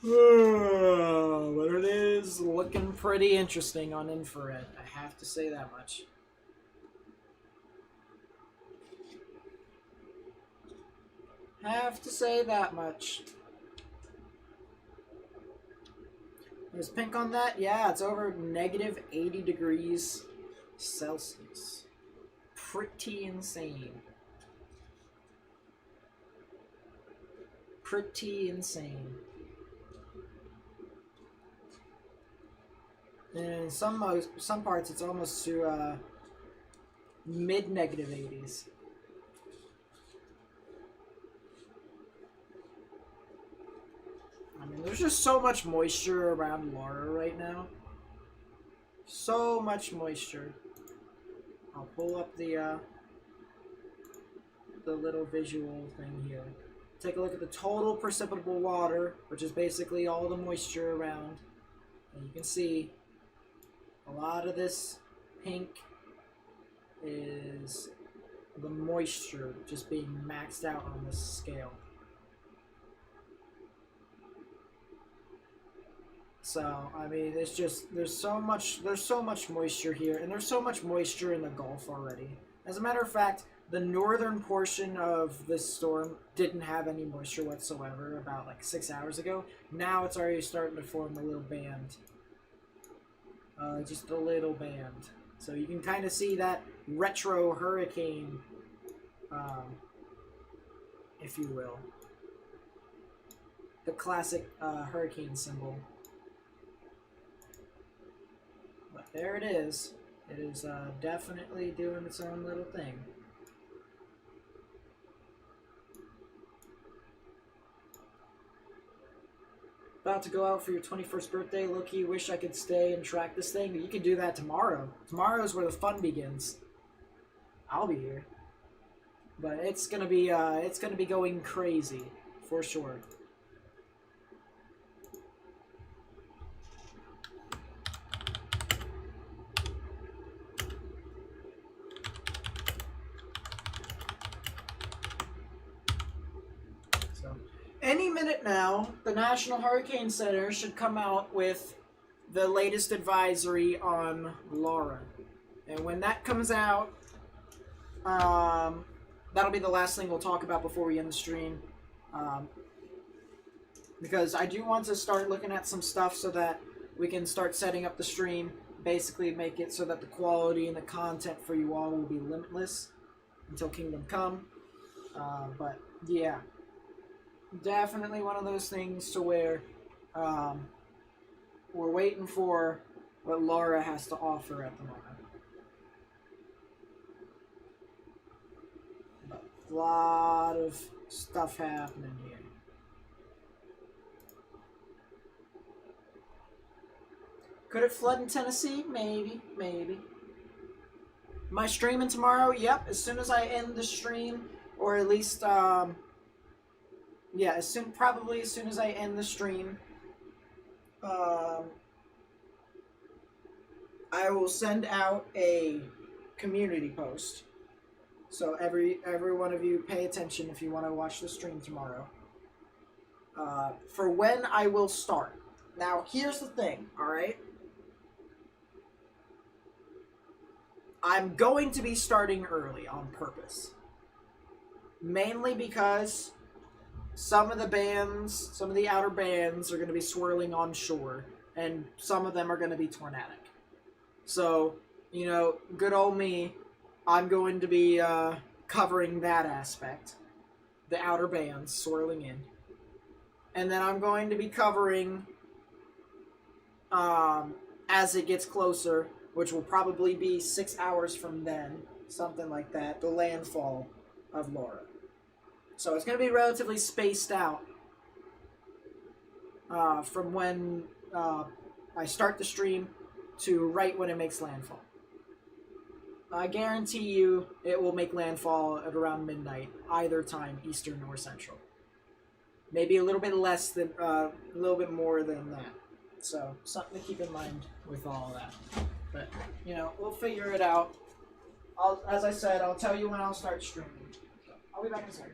Speaker 1: But it is looking pretty interesting on infrared. I have to say that much. Have to say that much. There's pink on that? Yeah, it's over negative 80 degrees Celsius. Pretty insane. Pretty insane. And in some parts it's almost to mid-negative 80s. I mean, there's just so much moisture around Laura right now. So much moisture. I'll pull up the little visual thing here. Take a look at the total precipitable water, which is basically all the moisture around. And you can see a lot of this pink is the moisture just being maxed out on this scale. So, I mean, it's just, there's so much moisture here, and there's so much moisture in the Gulf already. As a matter of fact, the northern portion of this storm didn't have any moisture whatsoever about like 6 hours ago. Now it's already starting to form a little band. Just a little band. So you can kind of see that retro hurricane, if you will. The classic hurricane symbol. But there it is. It is definitely doing its own little thing. About to go out for your 21st birthday. Low-key wish I could stay and track this thing. You can do that tomorrow. Tomorrow is where the fun begins. I'll be here. But it's gonna be going crazy for sure. Any minute now, the National Hurricane Center should come out with the latest advisory on Laura. And when that comes out, that'll be the last thing we'll talk about before we end the stream. Because I do want to start looking at some stuff so that we can start setting up the stream. Basically make it so that the quality and the content for you all will be limitless until Kingdom Come. But yeah, definitely one of those things to where we're waiting for what Laura has to offer at the moment. But a lot of stuff happening here. Could it flood in Tennessee? Maybe, maybe. Am I streaming tomorrow? Yep, as soon as I end the stream, or at least, yeah, probably as soon as I end the stream, I will send out a community post. So every one of you pay attention if you want to watch the stream tomorrow. For when I will start. Now, here's the thing, alright? I'm going to be starting early on purpose. Mainly because some of the outer bands are going to be swirling on shore, and some of them are going to be tornadic. So, you know, good old me, I'm going to be covering that aspect. The outer bands swirling in. And then I'm going to be covering, as it gets closer, which will probably be 6 hours from then, something like that, the landfall of Laura. So it's going to be relatively spaced out from when I start the stream to right when it makes landfall. I guarantee you it will make landfall at around midnight, either time, Eastern or Central. Maybe a little bit less than, a little bit more than that. So, something to keep in mind with all of that. But, you know, we'll figure it out. As I said, I'll tell you when I'll start streaming. So, I'll be back in a second.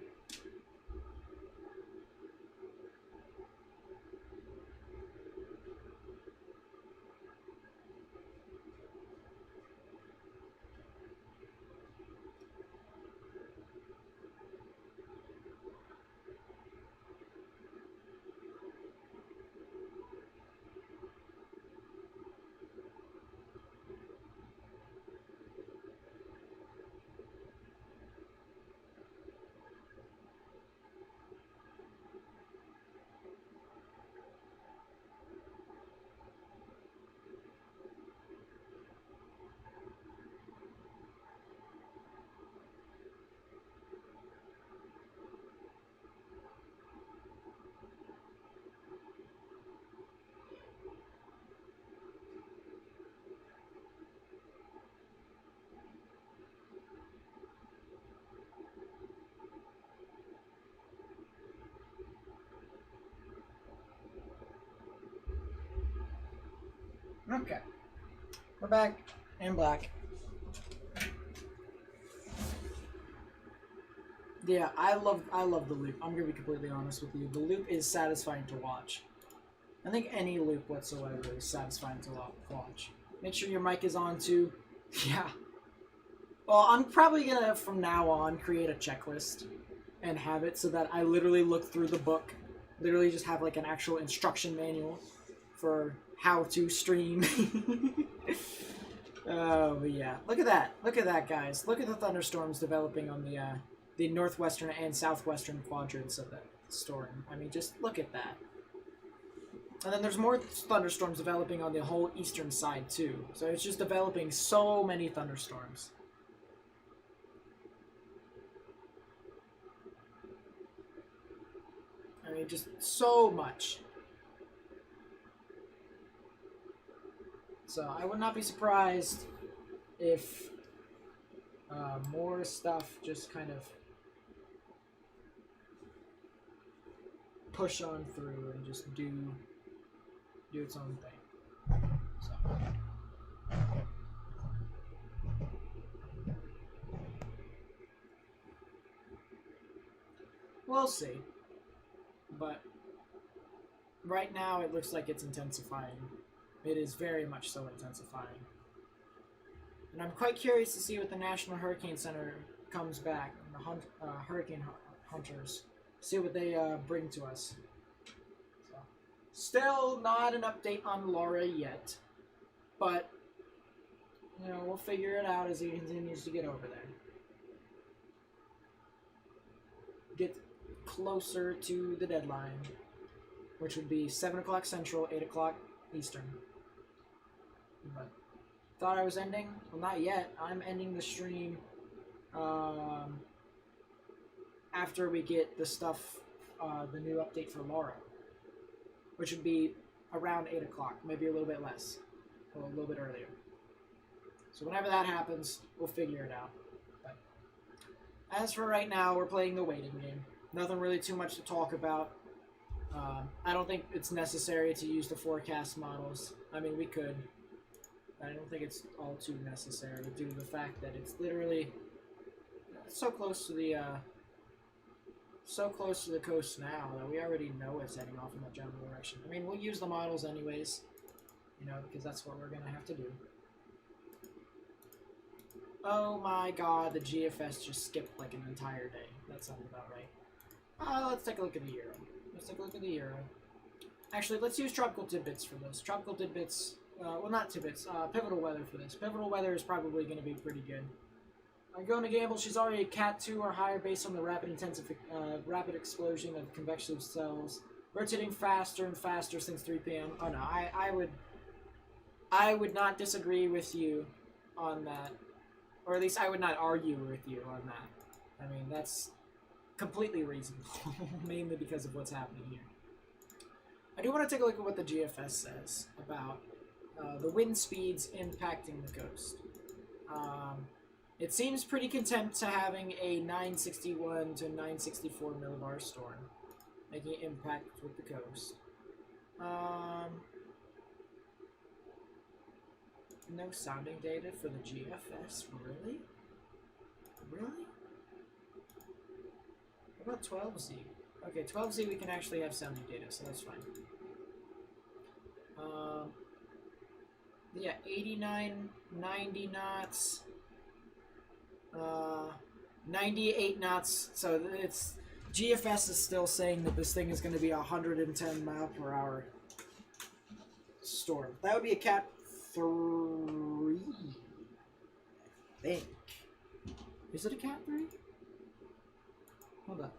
Speaker 1: Okay. We're back in black. Yeah, I love the loop. I'm gonna be completely honest with you. The loop is satisfying to watch. I think any loop whatsoever is satisfying to watch. Make sure your mic is on too. Yeah. Well, I'm probably gonna, from now on, create a checklist and have it so that I literally look through the book. Literally just have like an actual instruction manual for how to stream. Oh, but yeah. Look at that. Look at that, guys. Look at the thunderstorms developing on the northwestern and southwestern quadrants of the storm. I mean, just look at that. And then there's more thunderstorms developing on the whole eastern side, too. So it's just developing so many thunderstorms. I mean, just so much. So I would not be surprised if more stuff just kind of push on through and just do its own thing. So. We'll see. But right now it looks like it's intensifying It is very much so intensifying. And I'm quite curious to see what the National Hurricane Center comes back, and the hurricane hunters, see what they bring to us. So, still not an update on Laura yet, but you know, we'll figure it out as he continues to get over there. Get closer to the deadline, which would be 7 o'clock Central, 8 o'clock Eastern. But thought I was ending? Well, not yet. I'm ending the stream after we get the stuff, the new update for Laura, which would be around 8 o'clock, maybe a little bit less, or a little bit earlier. So whenever that happens, we'll figure it out. But as for right now, we're playing the waiting game. Nothing really too much to talk about. I don't think it's necessary to use the forecast models. I mean, we could. I don't think it's all too necessary due to the fact that it's literally so close to the coast now that we already know it's heading off in that general direction. I mean, we'll use the models anyways, you know, because that's what we're gonna have to do. Oh my god, the GFS just skipped like an entire day. That sounds about right. Let's take a look at the Euro. Let's take a look at the Euro. Actually, let's use tropical tidbits for this. Tropical tidbits, well, not tidbits, pivotal weather for this. Pivotal weather is probably going to be pretty good. I'm going to gamble she's already a Cat 2 or higher based on the rapid explosion of convective cells, rotating faster and faster since 3 p.m. Oh no, I would not disagree with you on that. Or at least I would not argue with you on that. I mean, that's completely reasonable, mainly because of what's happening here. I do want to take a look at what the GFS says about the wind speeds impacting the coast. It seems pretty content to having a 961 to 964 millibar storm, making impact with the coast. No sounding data for the GFS, really? Really? What about 12Z? Okay, 12Z we can actually have sounding data, so that's fine. Yeah, 89, 90 knots, 98 knots, so it's, GFS is still saying that this thing is going to be a 110 mile per hour storm. That would be a Cat 3, I think. Is it a Cat 3? Hold up.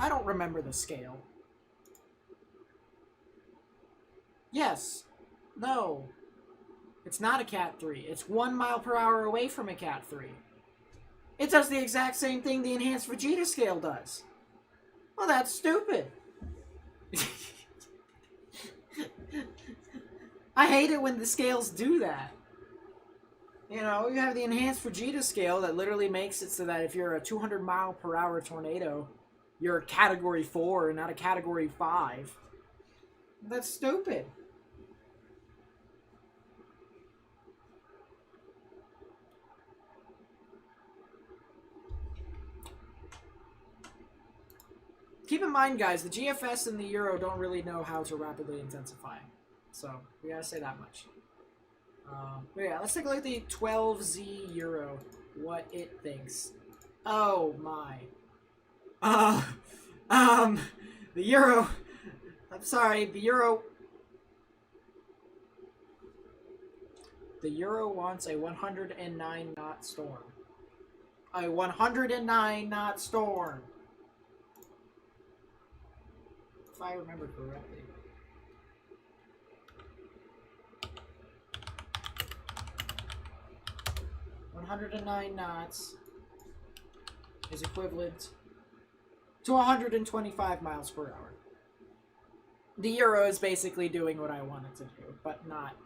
Speaker 1: I don't remember the scale. Yes. No. It's not a Cat 3. It's 1 mile per hour away from a Cat 3. It does the exact same thing the enhanced Vegeta scale does. Well, that's stupid. I hate it when the scales do that. You know, you have the enhanced Vegeta scale that literally makes it so that if you're a 200 mile per hour tornado, you're a category 4 and not a category 5. That's stupid. Keep in mind, guys, the GFS and the Euro don't really know how to rapidly intensify. So, we gotta say that much. But yeah, let's take a look at the 12Z Euro, what it thinks. Oh my. The Euro, I'm sorry, the Euro wants a 109 knot storm. A 109 knot storm. If I remember correctly. $109 knots is equivalent to 125 miles per hour. The Euro is basically doing what I want it to do, but not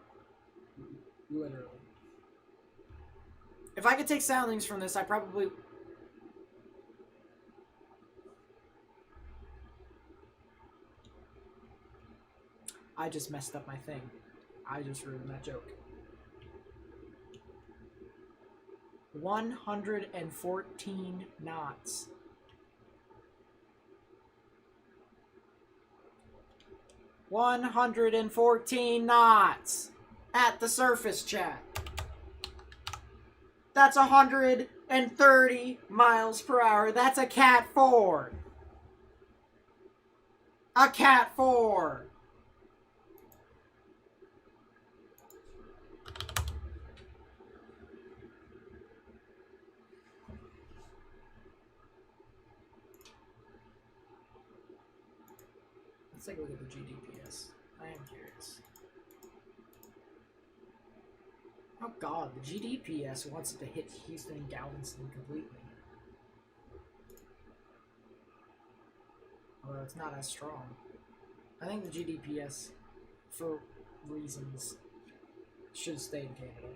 Speaker 1: literally. If I could take soundings from this, I probably... I just messed up my thing. I just ruined that joke. 114 knots. 114 knots at the surface, chat. That's 130 miles per hour. That's a Cat 4. A Cat 4. Let's take a look at the GDPS. I am curious. Oh god, the GDPS wants it to hit Houston and Galveston completely. Although it's not as strong. I think the GDPS, for reasons, should stay in Canada.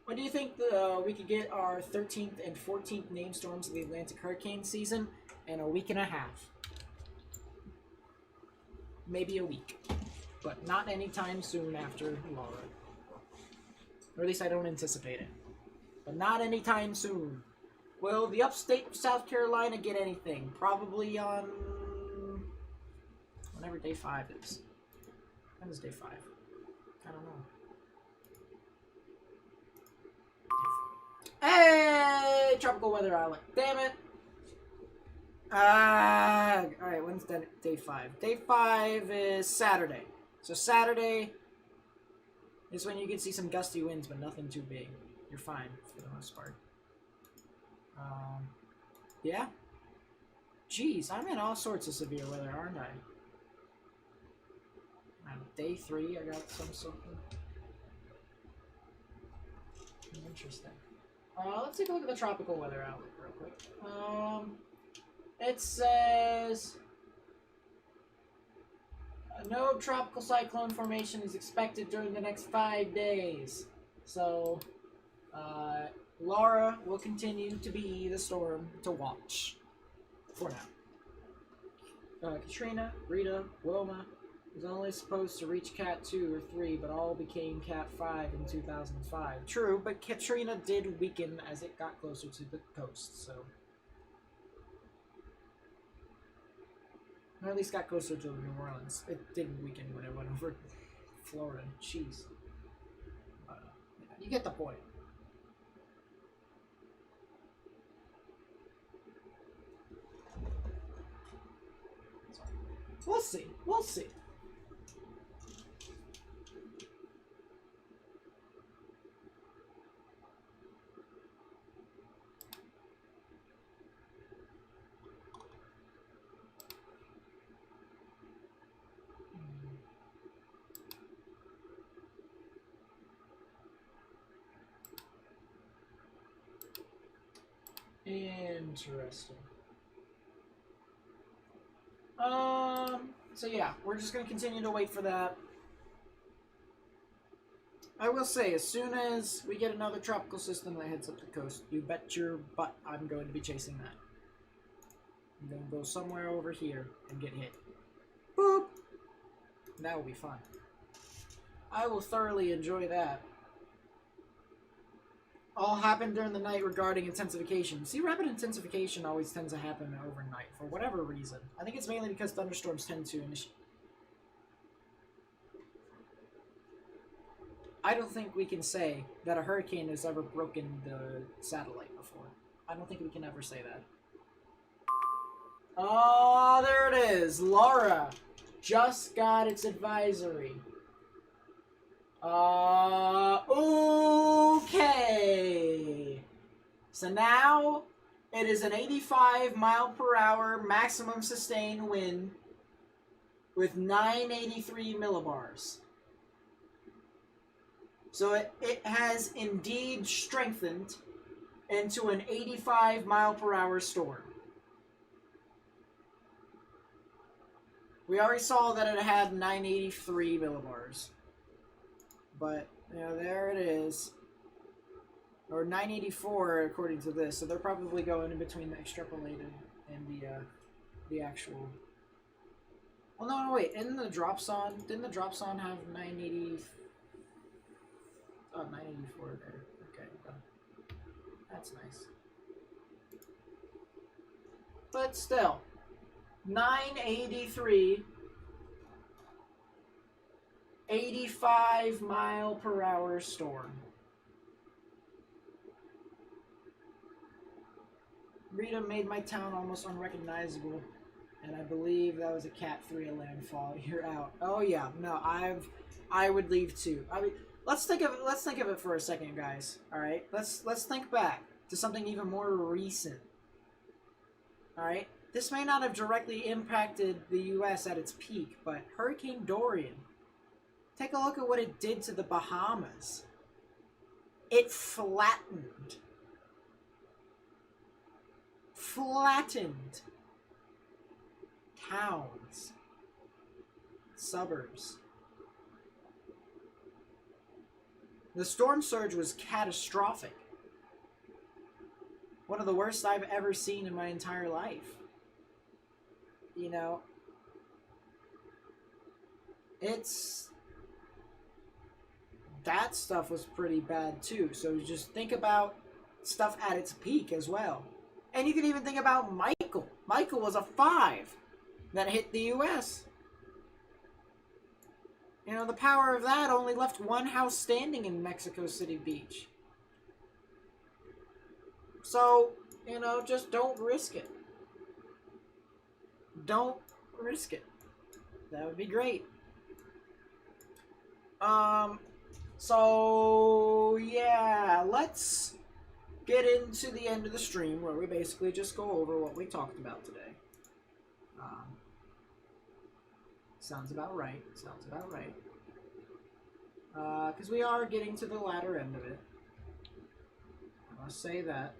Speaker 1: When do you think we could get our 13th and 14th named storms of the Atlantic hurricane season? In a week and a half. Maybe a week. But not anytime soon after Laura. Or at least I don't anticipate it. But not anytime soon. Will the upstate South Carolina get anything? Probably on... whenever day 5 is. When is day 5? I don't know. Hey! Tropical weather island. Damn it! Alright, when's day 5? Day 5 is Saturday. So Saturday is when you can see some gusty winds, but nothing too big. You're fine, for the most part. Yeah? Jeez, I'm in all sorts of severe weather, aren't I? Day 3, I got something. Interesting. Let's take a look at the tropical weather outlook real quick. It says no tropical cyclone formation is expected during the next 5 days. So, Laura will continue to be the storm to watch for now. Katrina, Rita, Wilma was only supposed to reach Cat 2 or 3, but all became Cat 5 in 2005. True, but Katrina did weaken as it got closer to the coast, so... or at least got closer to New Orleans. It didn't weaken when it went over Florida. Jeez. Yeah, you get the point. We'll see. We'll see. Interesting. So yeah, we're just gonna continue to wait for that. I will say, as soon as we get another tropical system that heads up the coast, you bet your butt I'm going to be chasing that. I'm gonna go somewhere over here and get hit. Boop! That will be fun. I will thoroughly enjoy that. All happened during the night regarding intensification. See, rapid intensification always tends to happen overnight for whatever reason. I think it's mainly because thunderstorms tend to initiate. I don't think we can say that a hurricane has ever broken the satellite before. I don't think we can ever say that. Oh, there it is. Laura just got its advisory. Okay. So now it is an 85 mile per hour maximum sustained wind with 983 millibars. So it has indeed strengthened into an 85 mile per hour storm. We already saw that it had 983 millibars. But, you know, there it is. Or 984 according to this. So they're probably going in between the extrapolated and the actual. Well, no, wait. Didn't the drop zone have 980? Oh, 984 there. Okay, that's nice. But still, 983 85-mile-per-hour storm. Rita made my town almost unrecognizable, and I believe that was a Cat 3 landfall. You're out. Oh yeah, no, I would leave too. I mean, let's think of it for a second, guys. All right, let's think back to something even more recent. All right, this may not have directly impacted the U.S. at its peak, but Hurricane Dorian. Take a look at what it did to the Bahamas. It flattened towns, suburbs. The storm surge was catastrophic. One of the worst I've ever seen in my entire life. You know, that stuff was pretty bad too. So just think about stuff at its peak as well. And you can even think about Michael. Michael was a 5 that hit the U.S. You know, the power of that only left one house standing in Mexico City Beach. So, you know, just don't risk it. Don't risk it. That would be great. So, yeah, let's get into the end of the stream where we basically just go over what we talked about today. Sounds about right. Because we are getting to the latter end of it. I must say that.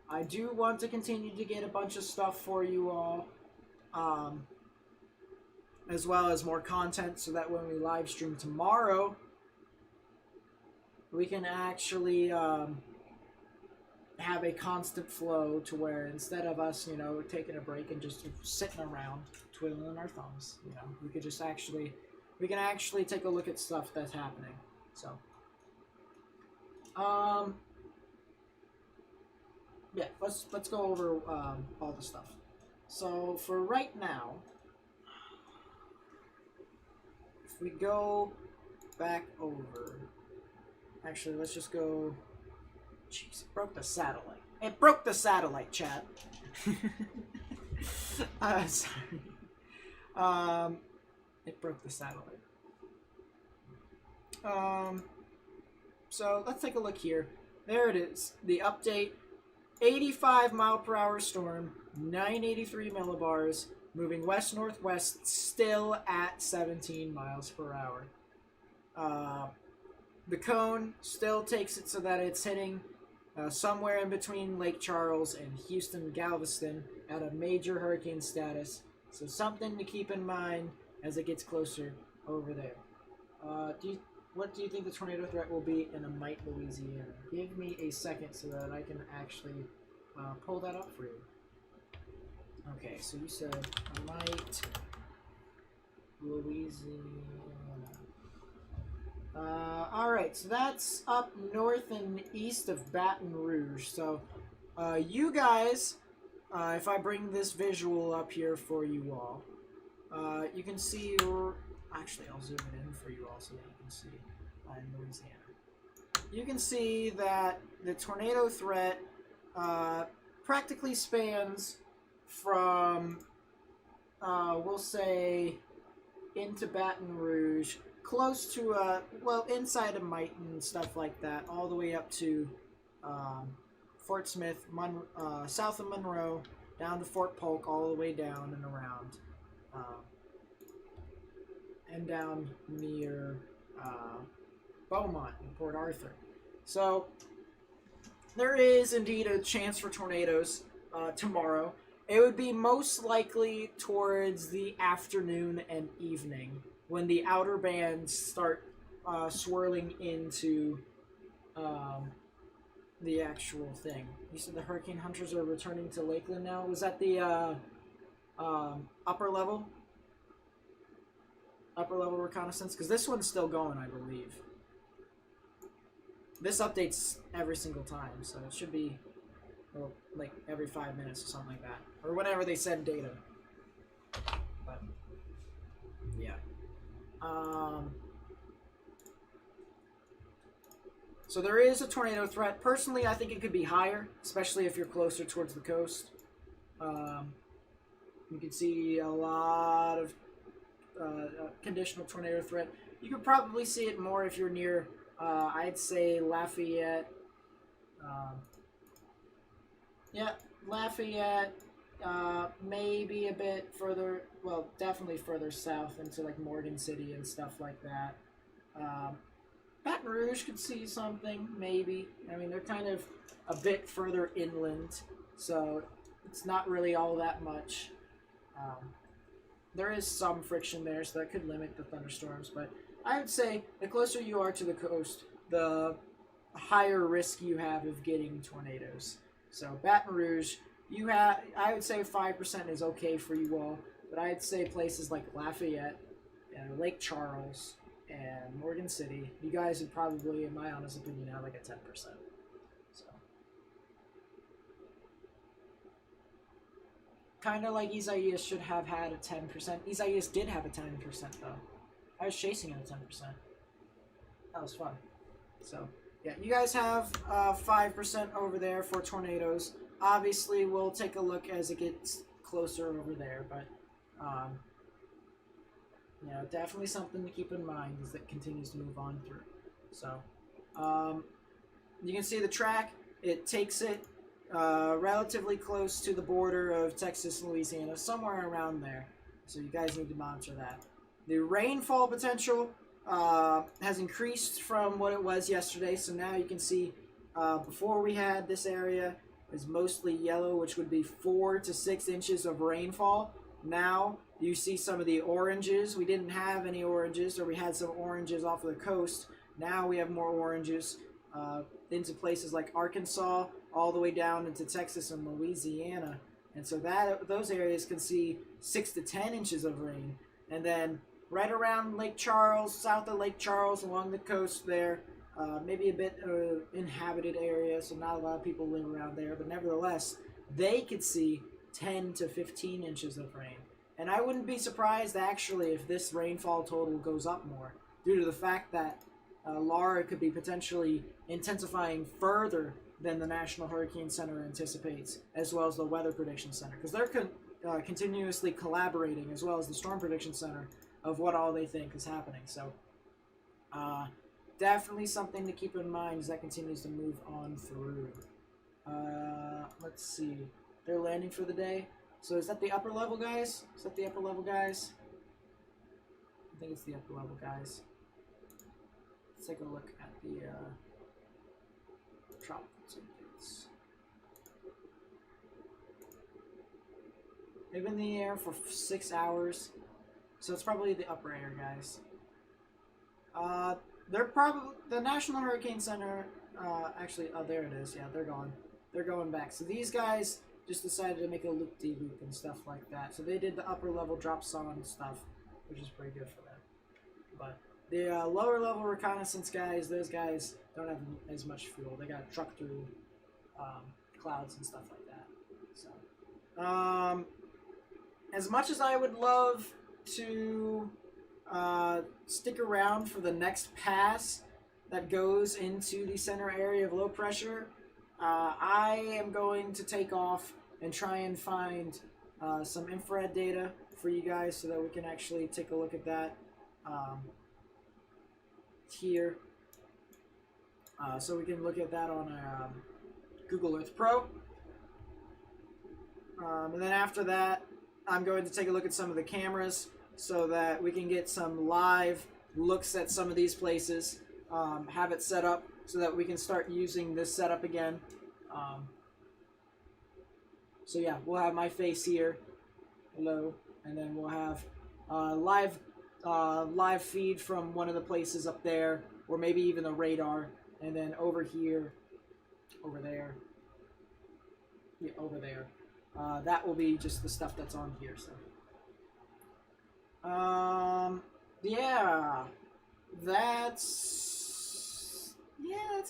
Speaker 1: I do want to continue to get a bunch of stuff for you all. As well as more content so that when we live stream tomorrow, we can actually have a constant flow to where instead of us, you know, taking a break and just sitting around twiddling our thumbs, you know, we can actually take a look at stuff that's happening. So, yeah, let's go over all the stuff. So for right now, if we go back over, actually, let's just go. Jeez, it broke the satellite. It broke the satellite, chat. Sorry. It broke the satellite. So let's take a look here. There it is. The update. 85-mile-per-hour storm. 983 millibars. Moving west-northwest. Still at 17 miles per hour. The cone still takes it so that it's hitting somewhere in between Lake Charles and Houston, Galveston at a major hurricane status. So something to keep in mind as it gets closer over there. What do you think the tornado threat will be in Amite, Louisiana? Give me a second so that I can actually pull that up for you. Okay, so you said Amite, Louisiana. Alright, so that's up north and east of Baton Rouge. So, you guys, if I bring this visual up here for you all, you can see, actually I'll zoom it in for you all so that you can see in Louisiana. You can see that the tornado threat practically spans from, we'll say, into Baton Rouge, close to, well, inside of Mite and stuff like that, all the way up to Fort Smith, south of Monroe, down to Fort Polk, all the way down and around, and down near Beaumont and Port Arthur. So there is indeed a chance for tornadoes tomorrow. It would be most likely towards the afternoon and evening when the outer bands start swirling into the actual thing. You said the hurricane hunters are returning to Lakeland now. Was that the upper level reconnaissance? Because this one's still going, I believe. This updates every single time, so it should be, well, like every 5 minutes or something like that, or whenever they send data. But yeah. So there is a tornado threat. Personally, I think it could be higher, especially if you're closer towards the coast. You can see a lot of conditional tornado threat. You could probably see it more if you're near, I'd say, Lafayette. Yeah, Lafayette, maybe a bit further, well, definitely further south into like Morgan City and stuff like that. Baton Rouge could see something, maybe. I mean, they're kind of a bit further inland, so it's not really all that much. There is some friction there, so that could limit the thunderstorms, but I would say the closer you are to the coast, the higher risk you have of getting tornadoes. So Baton Rouge, I would say 5% is okay for you all, but I'd say places like Lafayette, Lake Charles, and Morgan City, you guys would probably, in my honest opinion, have like a 10%. So, kind of like Isaias should have had a 10%. Isaias did have a 10% though. I was chasing it at 10%. That was fun. So, yeah, you guys have 5% over there for tornadoes. Obviously, we'll take a look as it gets closer over there, but definitely something to keep in mind as it continues to move on through. So, you can see the track. It takes it relatively close to the border of Texas and Louisiana, somewhere around there. So you guys need to monitor that. The rainfall potential has increased from what it was yesterday. So now you can see before we had this area is mostly yellow, which would be 4 to 6 inches of rainfall. Now you see some of the oranges. We didn't have any oranges, or we had some oranges off of the coast. Now we have more oranges into places like Arkansas, all the way down into Texas and Louisiana. And so those areas can see 6 to 10 inches of rain. And then right around Lake Charles, south of Lake Charles, along the coast there, maybe a bit inhabited area, so not a lot of people live around there, but nevertheless, they could see 10 to 15 inches of rain. And I wouldn't be surprised, actually, if this rainfall total goes up more, due to the fact that Laura could be potentially intensifying further than the National Hurricane Center anticipates, as well as the Weather Prediction Center, because they're continuously collaborating, as well as the Storm Prediction Center, of what all they think is happening. So, definitely something to keep in mind as that continues to move on through. Let's see. They're landing for the day. So is that the upper level guys? Is that the upper level guys? I think it's the upper level guys. Let's take a look at the tropical tickets. They've been in the air for 6 hours. So it's probably the upper air guys. They're probably the National Hurricane Center. Actually, oh, there it is. Yeah, they're gone. They're going back. So these guys just decided to make a loop-de-loop and stuff like that. So they did the upper level drop sawn stuff, which is pretty good for them. But the lower level reconnaissance guys, those guys don't have as much fuel. They got to truck through clouds and stuff like that. So, as much as I would love to stick around for the next pass that goes into the center area of low pressure, I am going to take off and try and find some infrared data for you guys so that we can actually take a look at that here. So we can look at that on Google Earth Pro. And then after that, I'm going to take a look at some of the cameras so that we can get some live looks at some of these places, have it set up so that we can start using this setup again. So yeah, we'll have my face here, hello, and then we'll have live feed from one of the places up there, or maybe even the radar, and then over here, over there, yeah, over there. That will be just the stuff that's on here. So, yeah, that's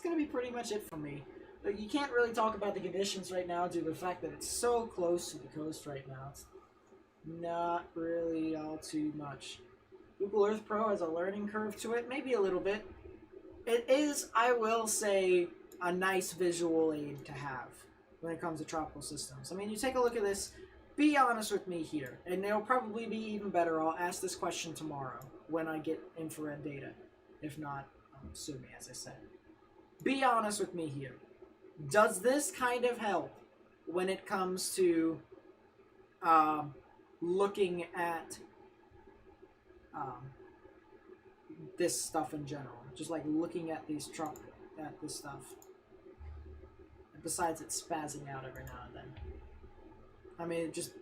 Speaker 1: gonna be pretty much it for me. Like, you can't really talk about the conditions right now due to the fact that it's so close to the coast right now. It's not really all too much. Google Earth Pro has a learning curve to it, maybe a little bit. it is, I will say, a nice visual aid to have when it comes to tropical systems. I mean, you take a look at this, be honest with me here, and it'll probably be even better. I'll ask this question tomorrow when I get infrared data. If not, sue me, as I said. Be honest with me here. Does this kind of help when it comes to looking at this stuff in general? Just like looking at these at this stuff. Besides it spazzing out every now and then. I mean, just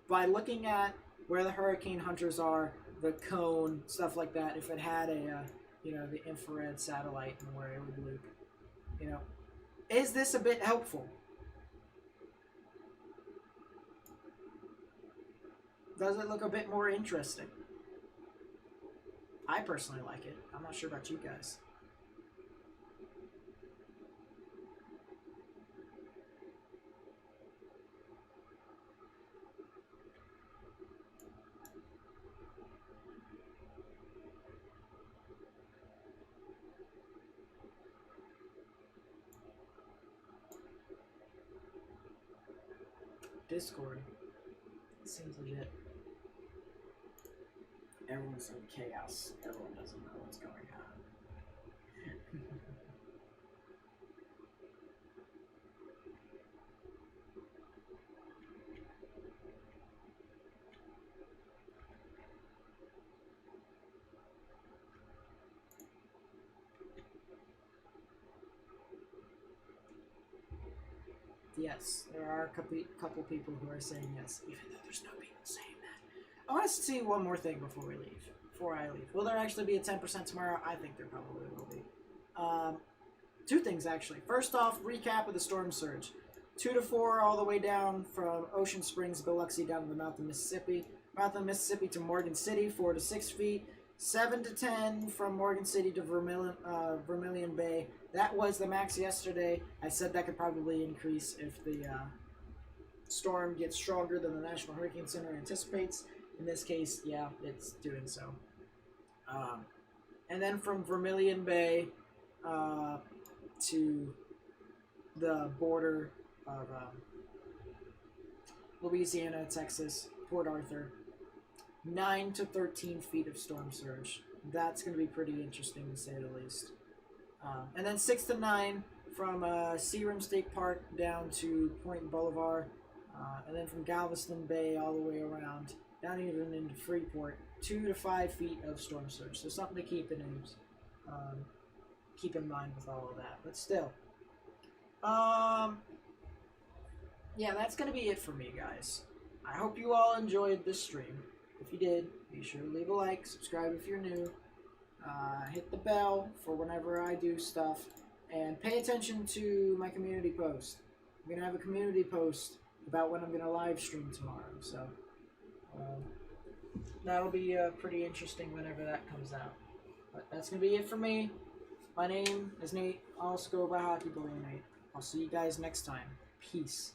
Speaker 1: by looking at where the hurricane hunters are, the cone, stuff like that, if it had a, the infrared satellite and where it would loop, is this a bit helpful? Does it look a bit more interesting? I personally like it. I'm not sure about you guys. Discord. Seems legit. Everyone's in chaos. Everyone doesn't know what's going on. Yes, there are a couple people who are saying yes, even though there's no people saying that. I want to see one more thing before we leave. Before I leave. Will there actually be a 10% tomorrow? I think there probably will be. Two things, actually. First off, recap of the storm surge. 2 to 4 all the way down from Ocean Springs, Biloxi, down to the mouth of Mississippi. Mouth of Mississippi to Morgan City, 4 to 6 feet. 7 to 10 from Morgan City to Vermilion Bay. That was the max yesterday. I said that could probably increase if the storm gets stronger than the National Hurricane Center anticipates. In this case, yeah, it's doing so. And then from Vermilion Bay to the border of Louisiana, Texas, Port Arthur, 9 to 13 feet of storm surge. That's going to be pretty interesting, to say the least. And then 6 to 9 from Searim State Park down to Point Boulevard, and then from Galveston Bay all the way around, down even into Freeport, 2 to 5 feet of storm surge. So something to keep in mind with all of that. But still, yeah, that's going to be it for me, guys. I hope you all enjoyed this stream. If you did, be sure to leave a like, subscribe if you're new, hit the bell for whenever I do stuff, and pay attention to my community post. I'm going to have a community post about when I'm going to live stream tomorrow, so that'll be pretty interesting whenever that comes out. But that's going to be it for me. My name is Nate. I'll also go by Hockey Bully Nate. I'll see you guys next time. Peace.